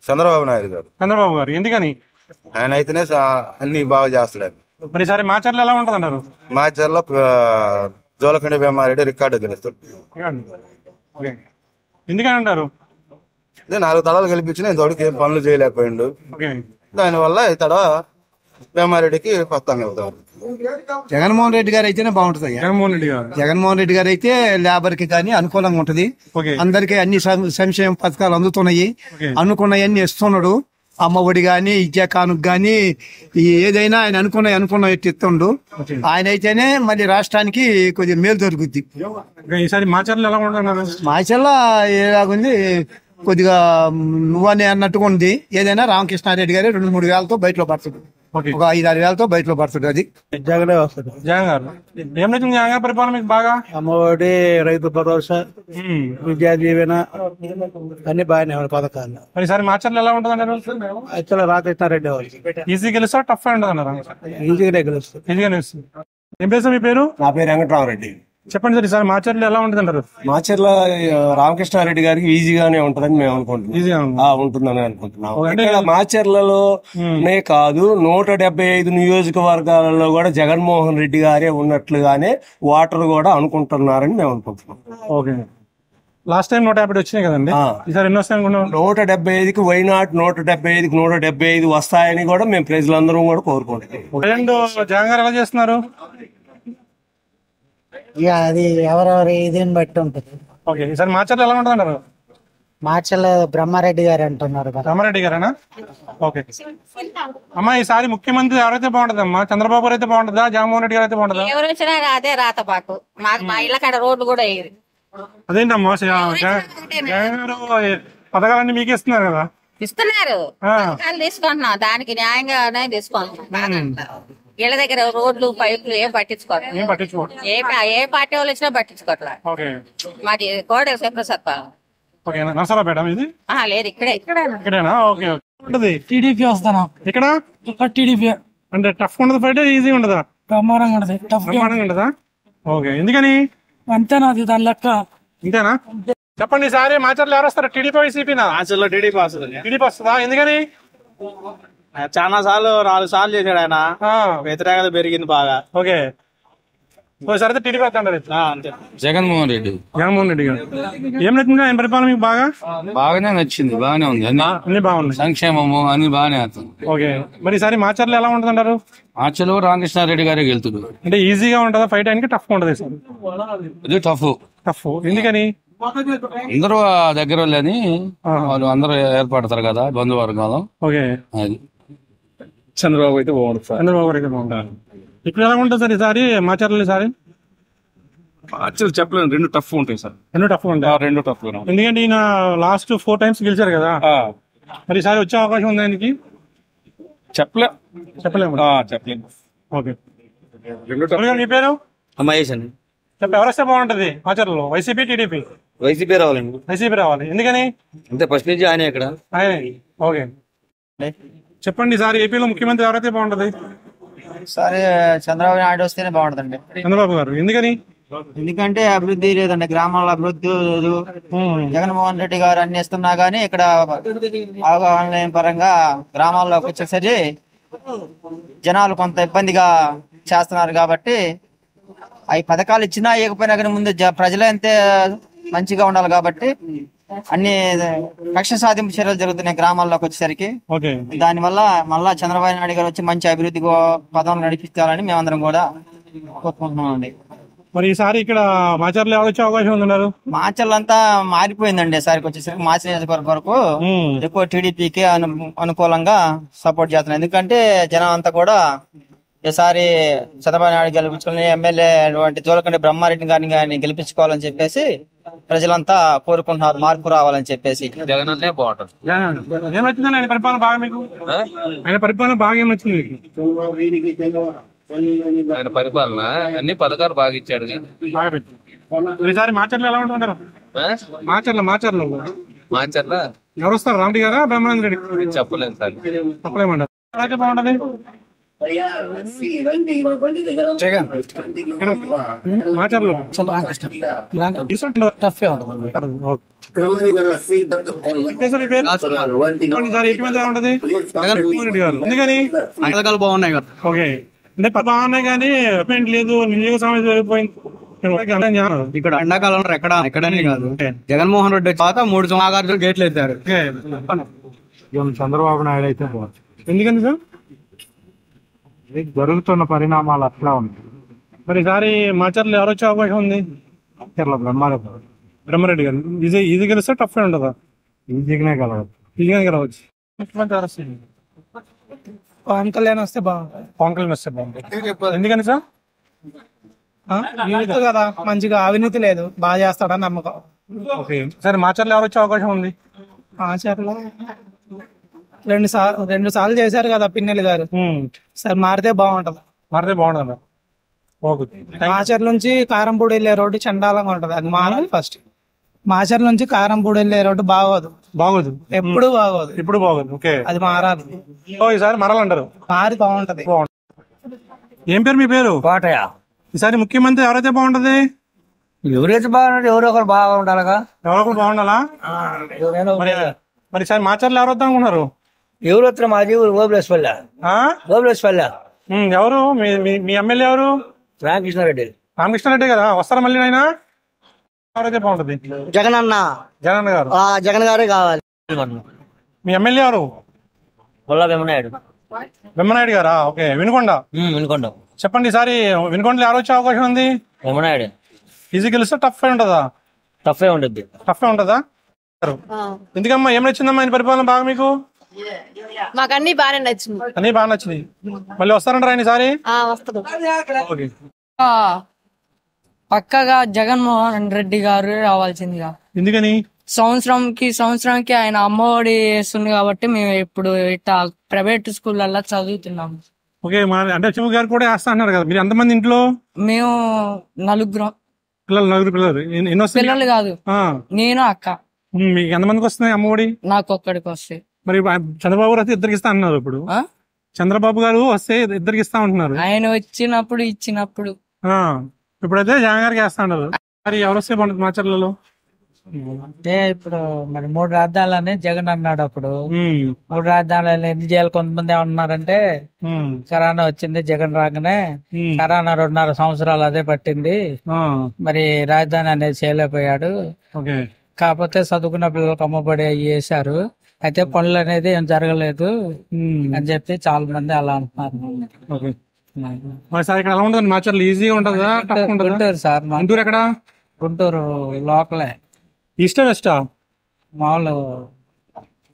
చంద్రబాబు నాయుడు గారు. చంద్రబాబు గారు ఎందుకని? ఆయన అయితేనే అన్ని బాగా చేస్తాడు. మరి ఈసారి మాచర్లు ఎలా ఉంటుంది అన్నారు? మాచర్లో జోలకండి బ్రహ్మారెడ్డి రికార్డు గెలుస్తాడు. ఎందుకని అంటారు? 4 తడాలు గెలిపించిన ఇంతవరకు ఏం పనులు చేయలేకపోయిండు. దానివల్ల ఇతడ బ్రహ్మారెడ్డికి కొత్తగా వెళ్తారు. జగన్మోహన్ రెడ్డి గారు అయితేనే బాగుంటది. జగన్మోహన్ రెడ్డి గారు అయితే లేబర్ కి కానీ అనుకూలంగా ఉంటది. అందరికి అన్ని సంక్షేమ పథకాలు అందుతున్నాయి, అనుకున్నవన్నీ ఇస్తున్నాడు. అమ్మఒడి గాని, విద్యా కానుక గాని, ఏదైనా ఆయన అనుకున్న ఇస్తుండు. ఆయన అయితేనే మళ్ళీ రాష్ట్రానికి కొద్దిగా మేలు దొరుకుద్ది. ఈసారి మాచర్లు ఎలా ఉంటున్నారు? మాచర్ల ఎలాగుంది, కొద్దిగా నువ్వని అన్నట్టుగా ఉంది. ఏదైనా రామకృష్ణారెడ్డి గారు 2-3 వేలతో బయటలో పడుతుంది, ఒక 5-6 వేలతో బయటలో పడుతుంది. అది జగనే వస్తుంది. జగన్ గారు ఏం నచ్చింది జగన్ గారి పరిపాలన మీకు బాగా? అమ్మఒడి, రైతు భరోసా, విద్యా దీవెన అన్ని బాగానే పథకాలు. ఈసారి మాచర్లు ఎలా ఉంటుంది అన్నారు? అయితే రామకృష్ణారెడ్డి వాళ్ళు ఈజీ గెలుస్తా టఫ్ ఉంటుంది అన్నారు? ఈజీగానే గెలుస్తుంది. ఈజీగా గెలుస్తుంది. ఏం పేరు మీ పేరు? నా పేరు వెంకటరామరెడ్డి. చెప్పండి సార్, ఈసారి మాచర్లు ఎలా ఉంటుంది అంటారు? మాచర్ల రామకృష్ణారెడ్డి గారికి ఈజీగానే ఉంటుందని మేము అనుకుంటున్నాం. ఉంటుందని అనుకుంటున్నాం. ఇక్కడ మాచర్లలోనే కాదు, 175 నియోజకవర్గాలలో కూడా జగన్మోహన్ రెడ్డి గారే ఉన్నట్లుగానే ఓటరు కూడా అనుకుంటున్నారని మేము అనుకుంటున్నాం. ఓకే. లాస్ట్ టైం 150 వచ్చినాయి కదండి, ఈసారి ఎన్ని వస్తాయి అనుకున్నాం? 175కి వైనాట్ 175కి 175 వస్తాయని కూడా మేము ప్రజలందరం కూడా కోరుకుంటాం. జగన్ గారు ఎలా చేస్తున్నారు? ఇక అది ఎవరెవరి ఇదిని బట్టి ఉంటుంది. ఓకే, ఈసారి మాచర్ల ఎలా ఉంటుంది అంటారు? మార్చల్ బ్రహ్మారెడ్డి గారు అంటున్నారు కదా. బ్రహ్మారెడ్డి గారేనా? ఓకే అమ్మా, ఈసారి ముఖ్యమంత్రి ఎవరైతే బాగుంటుందమ్మా? చంద్రబాబు గారు అయితే బాగుంటుందా, జగన్మోహన్ రెడ్డి గారు అయితే బాగుంటుందా? ఎవరు వచ్చినా అదే రాత పాకు. మాకు మా ఇళ్ళ కాడ రోడ్లు కూడా వేయరు. అదేంటమ్మా, జగన్ గారు పథకాలన్నీ మీకే ఇస్తున్నారు కదా? ఇస్తున్నారు, పథకాలు తీసుకుంటున్నాం, దానికి న్యాయంగానే తీసుకుంటున్నాం. ఇళ్ళ దగ్గర రోడ్లు పైపులు ఏం పట్టించుకోవట్లేదు. ఏ పార్టీ వాళ్ళు వచ్చినా పట్టించుకోవట్లేదు. మాది కోడెల శంకరసత్వ. నర్సరాపేట ఇది? లేదు, ఇక్కడేనా? ఓకే. టీడీపీ వస్తాను. ఇక్కడ టీడీపీ అంటే టఫ్ ఉండదు ఫైట్, ఈజీ ఉండదా? బ్రహ్మాండంగా ఉంటది. బ్రహ్మాండంగా ఉంటదా? ఓకే, ఎందుకని? అంతేనా, అది దాని లెక్క. ఇంతేనా? చెప్పండి, ఈసారి మాచర్లు ఎవరు వస్తారు? టీడీపీ వైసీపీనా? మాచర్లో టీడీపీ వస్తుంది. టీడీపీ వస్తుందా? ఎందుకని? చాలా సార్లు 4 సార్లు చేశాడు ఆయన, వ్యతిరేకత పెరిగింది బాగా. ఓకే, సరే టీడీపీ వస్తుంటారు. అంతే. జగన్మోహన్ రెడ్డి గారు ఏం నచ్చింది ఆయన పరిపాలన మీకు? బాగానే నచ్చింది, బాగానే ఉంది, అన్ని బాగున్నాయి, సంక్షేమము అన్ని బాగానే అవుతుంది. ఓకే, మరి ఈసారి మాచర్లు ఎలా ఉంటుంది అంటారు? మాచర్లు రామకృష్ణారెడ్డి గారే గెలుతుడు. అంటే ఈజీగా ఉంటుందా ఫైట్ ఆయనకి, టఫ్ ఉంటుంది సార్? ఇది టఫ్. ఎందుకని? అందరూ దగ్గర వాళ్ళని వాళ్ళు అందరూ ఏర్పడతారు కదా బంధువర్గాలు. ఓకే, అది చంద్రబాబు అయితే బాగుంటుంది సార్. చంద్రబాబు అయితే బాగుంటారు. ఇక్కడ ఎలా ఉంటుంది సార్ ఈసారి మాచర్లు? ఈసారి మాచర్లు చెప్పలేను, 2 టఫ్ ఉంటాయి సార్. 2 టఫ్ ఉంటాయి. 2 టఫ్. ఎందుకంటే ఈయన లాస్ట్ 4 times గెలిచారు కదా, మరి ఈసారి వచ్చే అవకాశం ఉంది ఆయనకి? చెప్పలేము. ఓకే, మీ పేరు? మహేష్ అండి. ఎవరు వస్తే బాగుంటది మాచర్లలో? వైసీపీ, టీడీపీ? వైసీపీ రావాలండి. వైసీపీ రావాలి. ఎందుకని? అంతే, ఫస్ట్ నుంచి ఆయన ఇక్కడ. ఓకే, చెప్పండి, ఈసారి ఏపీలో ముఖ్యమంత్రి ఎవరైతే బాగుంటది? సరే, చంద్రబాబు నాయుడు వస్తేనే బాగుంటదండి. చంద్రబాబు గారు ఎందుకని? ఎందుకంటే అభివృద్ధి లేదండి, గ్రామాల అభివృద్ధి లేదు. జగన్మోహన్ రెడ్డి గారు అన్ని ఇస్తున్నా గానీ ఇక్కడ అవగాహన లేని పరంగా గ్రామాల్లోకి వచ్చేసరి జనాలు కొంత ఇబ్బందిగా చేస్తున్నారు. కాబట్టి అవి పథకాలు ఇచ్చినా ఇవ్వకపోయినా కానీ ముందు ప్రజలే అంతే మంచిగా ఉండాలి. కాబట్టి అన్ని కక్ష సాధింపు చర్యలు జరుగుతున్నాయి గ్రామాల్లోకి వచ్చేసరికి. దానివల్ల మళ్ళా చంద్రబాబు నాయుడు గారు వచ్చి మంచి అభివృద్ధి పదవులు నడిపించాలని మేమందరం కూడా కోరుకుంటున్నాం అండి. మరి ఈసారి ఇక్కడ మాచర్లు ఎవరు వచ్చే అవకాశం ఉందన్నారు? మాచర్లు అంతా మారిపోయిందండి. ఈసారికి వచ్చేసరికి మాచర్ల నియోజకవర్గం వరకు ఎక్కువ టీడీపీకి అనుకూలంగా సపోర్ట్ చేస్తున్నారు. ఎందుకంటే జనం అంతా కూడా ఈసారి చంద్రబాబు నాయుడు గెలిపించుకుని ఎమ్మెల్యే జోలకండి బ్రహ్మారెడ్డి గారిని గెలిపించుకోవాలని చెప్పేసి ప్రజలంతా కోరుకుంటున్నారు, మార్పు రావాలని చెప్పేసి. జగన్ అనే బాగుంటుంది. ఏమొచ్చిందండి ఆయన పరిపాలన బాగా మీకు? ఆయన పరిపాలన బాగా ఏమొచ్చింది? ఆయన పరిపాలన అన్ని పథకాలు బాగా ఇచ్చాడు. ఈసారి మాచర్లు ఎలా ఉంటున్నారు? మాచర్ల ఎవరు వస్తారు? రామరెడ్డి గారా, బ్రహ్మానంద రెడ్డి? చెప్పలేదు సార్, చెప్పలేమంటారు. అయితే బాగుంటది మాచర్లు. ఎందుకని? పథకాలు బాగున్నాయి కదా. ఓకే, అంటే బాగున్నాయి కానీ పేమెంట్ లేదు, నియోజక సమస్య వెళ్ళిపోయింది. ఇక్కడ ఎండాకాలంలో ఎక్కడనే కాదు. జగన్మోహన్ రెడ్డి తర్వాత 3 నాగార్జున గేట్లు ఎత్తారు. చంద్రబాబు నాయుడు అయితే బాగుంది. ఎందుకని సార్? జరుగుతున్న పరిణామాలు అట్లా ఉంది. మరి ఈసారి మాచర్లు ఎవరు వచ్చే అవకాశం ఉంది? బ్రహ్మారెడ్డి గారు. ఈజీ గెలిస్తే టఫ్ ఉంటుందా? ఈజీగానే గెలవచ్చు. ముఖ్యమంత్రి పవన్ కళ్యాణ్ వస్తే బాగుంటుంది. పవన్ కళ్యాణ్ వస్తే బాగుంటుంది. ఎందుకని సార్? యూత్ కదా, మంచిగా అవినీతి లేదు, బాగా చేస్తాడని నమ్మకం. ఓకే, సరే మాచర్లు ఎవరు వచ్చే అవకాశం ఉంది? మాచర్లో 2 సార్లు చేశారు కదా పిన్నెల్లి గారు. సార్ మారితే బాగుంటది. మాచర్ల నుంచి కారంపూడి వెళ్ళే రోడ్డు చండాలంగా ఉంటది, అది మారాలి ఫస్ట్. మాచర్ల నుంచి కారంపూడి వెళ్ళే రోడ్డు బాగోదు. ఎప్పుడు బాగోదు. అది మారాలి. ఈసారి మారాలంటారు? మారి బాగుంటది. ఏం పేరు మీ పేరు? కోటయ్య. ఈసారి ముఖ్యమంత్రి ఎవరైతే బాగుంటది? ఎవరైతే బాగుంటుంది, ఎవరో ఒకరు బాగా ఉండాలిగా. బాగుండాలా? మరి ఈసారి మాచర్లు ఎవరు వద్దాం అనుకున్నారు? ఎవరు వస్తారు? మాది ఓబులేశ్వల్లి. ఎవరు మీ ఎమ్మెల్యే ఎవరు? రామకృష్ణారెడ్డి కదా, వస్తారా మళ్ళీ ఆయన? ఎవరైతే బాగుంటది? జగన్ అన్న. జగన్ గారు. జగన్ గారే కావాలి. మీ ఎమ్మెల్యే ఎవరు? వెమ్మనాయుడు. వెమ్మనాయుడు గారా? ఓకే. వినుకొండ. వినుకొండ. చెప్పండి, ఈసారి వినుకొండలో ఎవరు వచ్చే అవకాశం ఉంది? వెమ్మనాయుడు. ఈజీ గెలిస్తే టఫ్ ఉంటుందా? టఫే ఉంటుంది. టఫే ఉంటుందా? ఎందుకమ్మా, ఏం నచ్చిందమ్మా ఆయన పరిపాలన బాగా మీకు? మాకు అన్ని బాగానే నచ్చింది. అన్ని బాగా నచ్చినాయి. మళ్ళీ వస్తారంటారా ఆయన ఈసారి? వస్తాడు. పక్కగా జగన్మోహన్ రెడ్డి గారు రావాల్సిందిగా. ఎందుకని? సంవత్సరానికి ఆయన అమ్మఒడి వేస్తుంది కాబట్టి మేము ఇప్పుడు ఇట్లా ప్రైవేట్ స్కూళ్ళల్లో చదువుతున్నాము. ఓకే. అంటే చిమ్ము గారు కూడా వేస్తా అన్నారు కదా, మీరు ఎంతమంది ఇంట్లో? మేము నలుగురు పిల్లలు. ఎన్ని వస్తాయి? పిల్లలు కాదు, నేను అక్క. మీకు ఎంతమందికి వస్తున్నాయి అమ్మఒడి? నాకు ఒక్కడికి వస్తాయి. మరి చంద్రబాబు గారు ఇద్దరికి ఇస్తా అన్నారు. ఇప్పుడు చంద్రబాబు గారు వస్తే ఇద్దరికి ఇస్తా ఉంటున్నారు. ఆయన ఇచ్చినప్పుడు ఇప్పుడైతే జగన్ గారికి వేస్తా ఉన్నారు. మరి ఎవరు వస్తే బాగుంటుంది మాచర్లలో? అంటే ఇప్పుడు మరి 3 రాజధానులని జగన్ అన్నాడు. అప్పుడు 3 రాజధానులు ఎందుకు చేయాలి? కొంతమంది ఏమన్నారంటే కరోనా వచ్చింది, జగన్ రాగానే కరోనా 2.5 సంవత్సరాలు అదే పట్టింది, మరి రాజధాని అనేది చేయలేకపోయాడు. కాకపోతే చదువుకున్న పిల్లలకు అమ్మబడి వేశారు, అయితే పనులు అనేది ఏం జరగలేదు అని చెప్పి చాలా మంది అలా అంటున్నారు. ఇక్కడ ఎలా ఉంటుంది మాచర్లు? ఈజీగా ఉంటుందా? గుంటూరు సార్. గుంటూరు ఎక్కడ? గుంటూరు లోకలే. ఈస్టా వెస్టా? మామూలు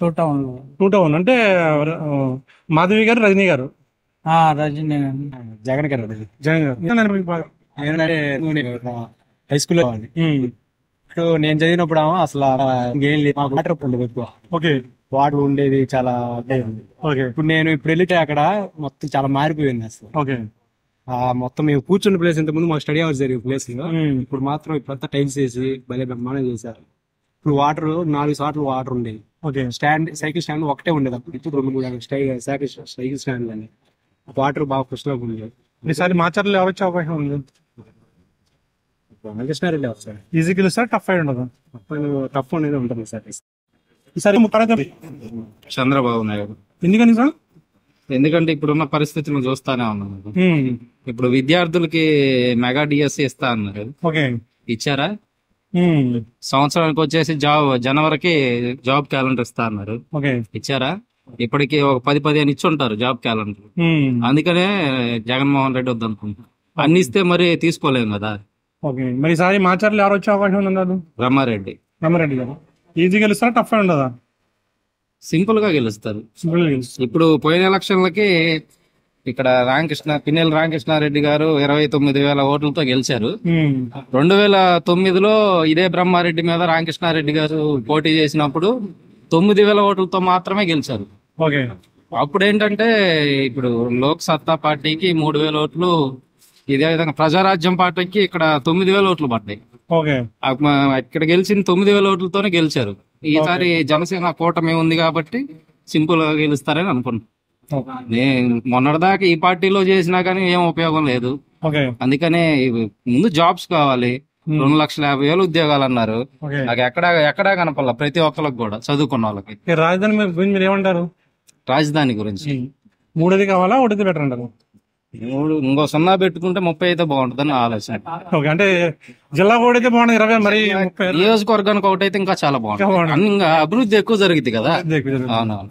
2 టౌన్. అంటే మాధవి గారు, రజనీ గారు. రజనీ జగన్ గారు. ఏంటంటే హై స్కూల్లో ఇప్పుడు నేను చదివినప్పుడు అసలు ఇంకేం లేదు, మాకు వాటర్ ఉండేది ఎక్కువ. వాటర్ ఉండేది చాలా. ఇప్పుడు ఇప్పుడు వెళ్తే అక్కడ మొత్తం చాలా మారిపోయింది అసలు. మొత్తం మేము కూర్చున్న ప్లేస్ ఇంత ముందు మాకు స్టడీ అవర్స్ జరిగే ప్లేస్, ఇప్పుడు మాత్రం ఇప్పుడంతా టైల్స్ వేసి భలే బ్రహ్మాండం చేశారు. ఇప్పుడు వాటర్ 4 సార్లు వాటర్ ఉండేది. సైకిల్ స్టాండ్ ఒకటే ఉండేది అప్పుడు. ఇప్పుడు 2-3 సైకిల్ స్టాండ్ అని వాటర్ బాగా కృష్ణగా ఉండేది. ఈసారి మాచర్లో ఎవరు వచ్చే అవకాశం ఉంది? రామకృష్ణారెడ్డి వస్తారు. ఈజీ గెలుస్తారు? టఫ్ అయి ఉండదు? టఫ్ అనేది ఉంటుంది సార్ ఈసారి. చంద్రబాబు నాయుడు. ఎందుకని సార్? ఎందుకంటే ఇప్పుడున్న పరిస్థితులను చూస్తానే ఉన్నాను. ఇప్పుడు విద్యార్థులకి మెగా డిఎస్సి ఇస్తా అన్నారు, ఇచ్చారా? సంవత్సరానికి వచ్చేసి జనవరికి జాబ్ క్యాలెండర్ ఇస్తా అన్నారు, ఇచ్చారా? ఇప్పటికి ఒక 10-15 ఇచ్చి ఉంటారు జాబ్ క్యాలెండర్. అందుకనే జగన్మోహన్ రెడ్డి వద్దనుకుంటున్నారు. అన్ని ఇస్తే మరి తీసుకోలేము కదా. మరి ఈసారి మాచర్లు ఎవరు వచ్చే అవకాశం ఉన్నారు? బ్రహ్మారెడ్డి గారు. ఈజీ గెలుస్తారా? టఫ్ ఉండదా? సింపుల్ గా గెలుస్తారు. ఇప్పుడు పోయిన ఎలక్షన్లకి ఇక్కడ పిన్నెల రామకృష్ణారెడ్డి గారు 29,000 ఓట్లతో గెలిచారు. 2009లో ఇదే బ్రహ్మారెడ్డి మీద రామకృష్ణారెడ్డి గారు పోటీ చేసినప్పుడు 9,000 ఓట్లతో మాత్రమే గెలిచారు. అప్పుడు ఏంటంటే ఇప్పుడు లోక్ సత్తా పార్టీకి 3,000 ఓట్లు, ఇదే విధంగా ప్రజారాజ్యం పార్టీకి ఇక్కడ 9,000 ఓట్లు పడ్డాయి. ఇక్కడ గెలిచిన 9,000 ఓట్లతోనే గెలిచారు. ఈసారి జనసేన కూటమి ఉంది కాబట్టి సింపుల్ గా గెలుస్తారని అనుకుంటున్నాను. నేను మొన్నటిదాకా ఈ పార్టీలో చేసినా కానీ ఏం ఉపయోగం లేదు. అందుకనే ముందు జాబ్స్ కావాలి. 2,50,000 ఉద్యోగాలు అన్నారు, నాకు ఎక్కడా కనపడాల ప్రతి ఒక్కరికి కూడా చదువుకున్న వాళ్ళకి. రాజధాని గురించి మీరు ఏమంటారు? రాజధాని గురించి 3 కావాలా, 1 బెటర్ అంటారు? ఇంకో 0 పెట్టుకుంటే 30 అయితే బాగుంటుందని ఆలోచన. అంటే జిల్లా కూడా అయితే బాగుంటుంది, 20 మరి నియోజకవర్గానికి ఒకటైతే ఇంకా చాలా బాగుంటుంది. ఇంకా అభివృద్ధి ఎక్కువ జరుగుతుంది కదా. అవునవును.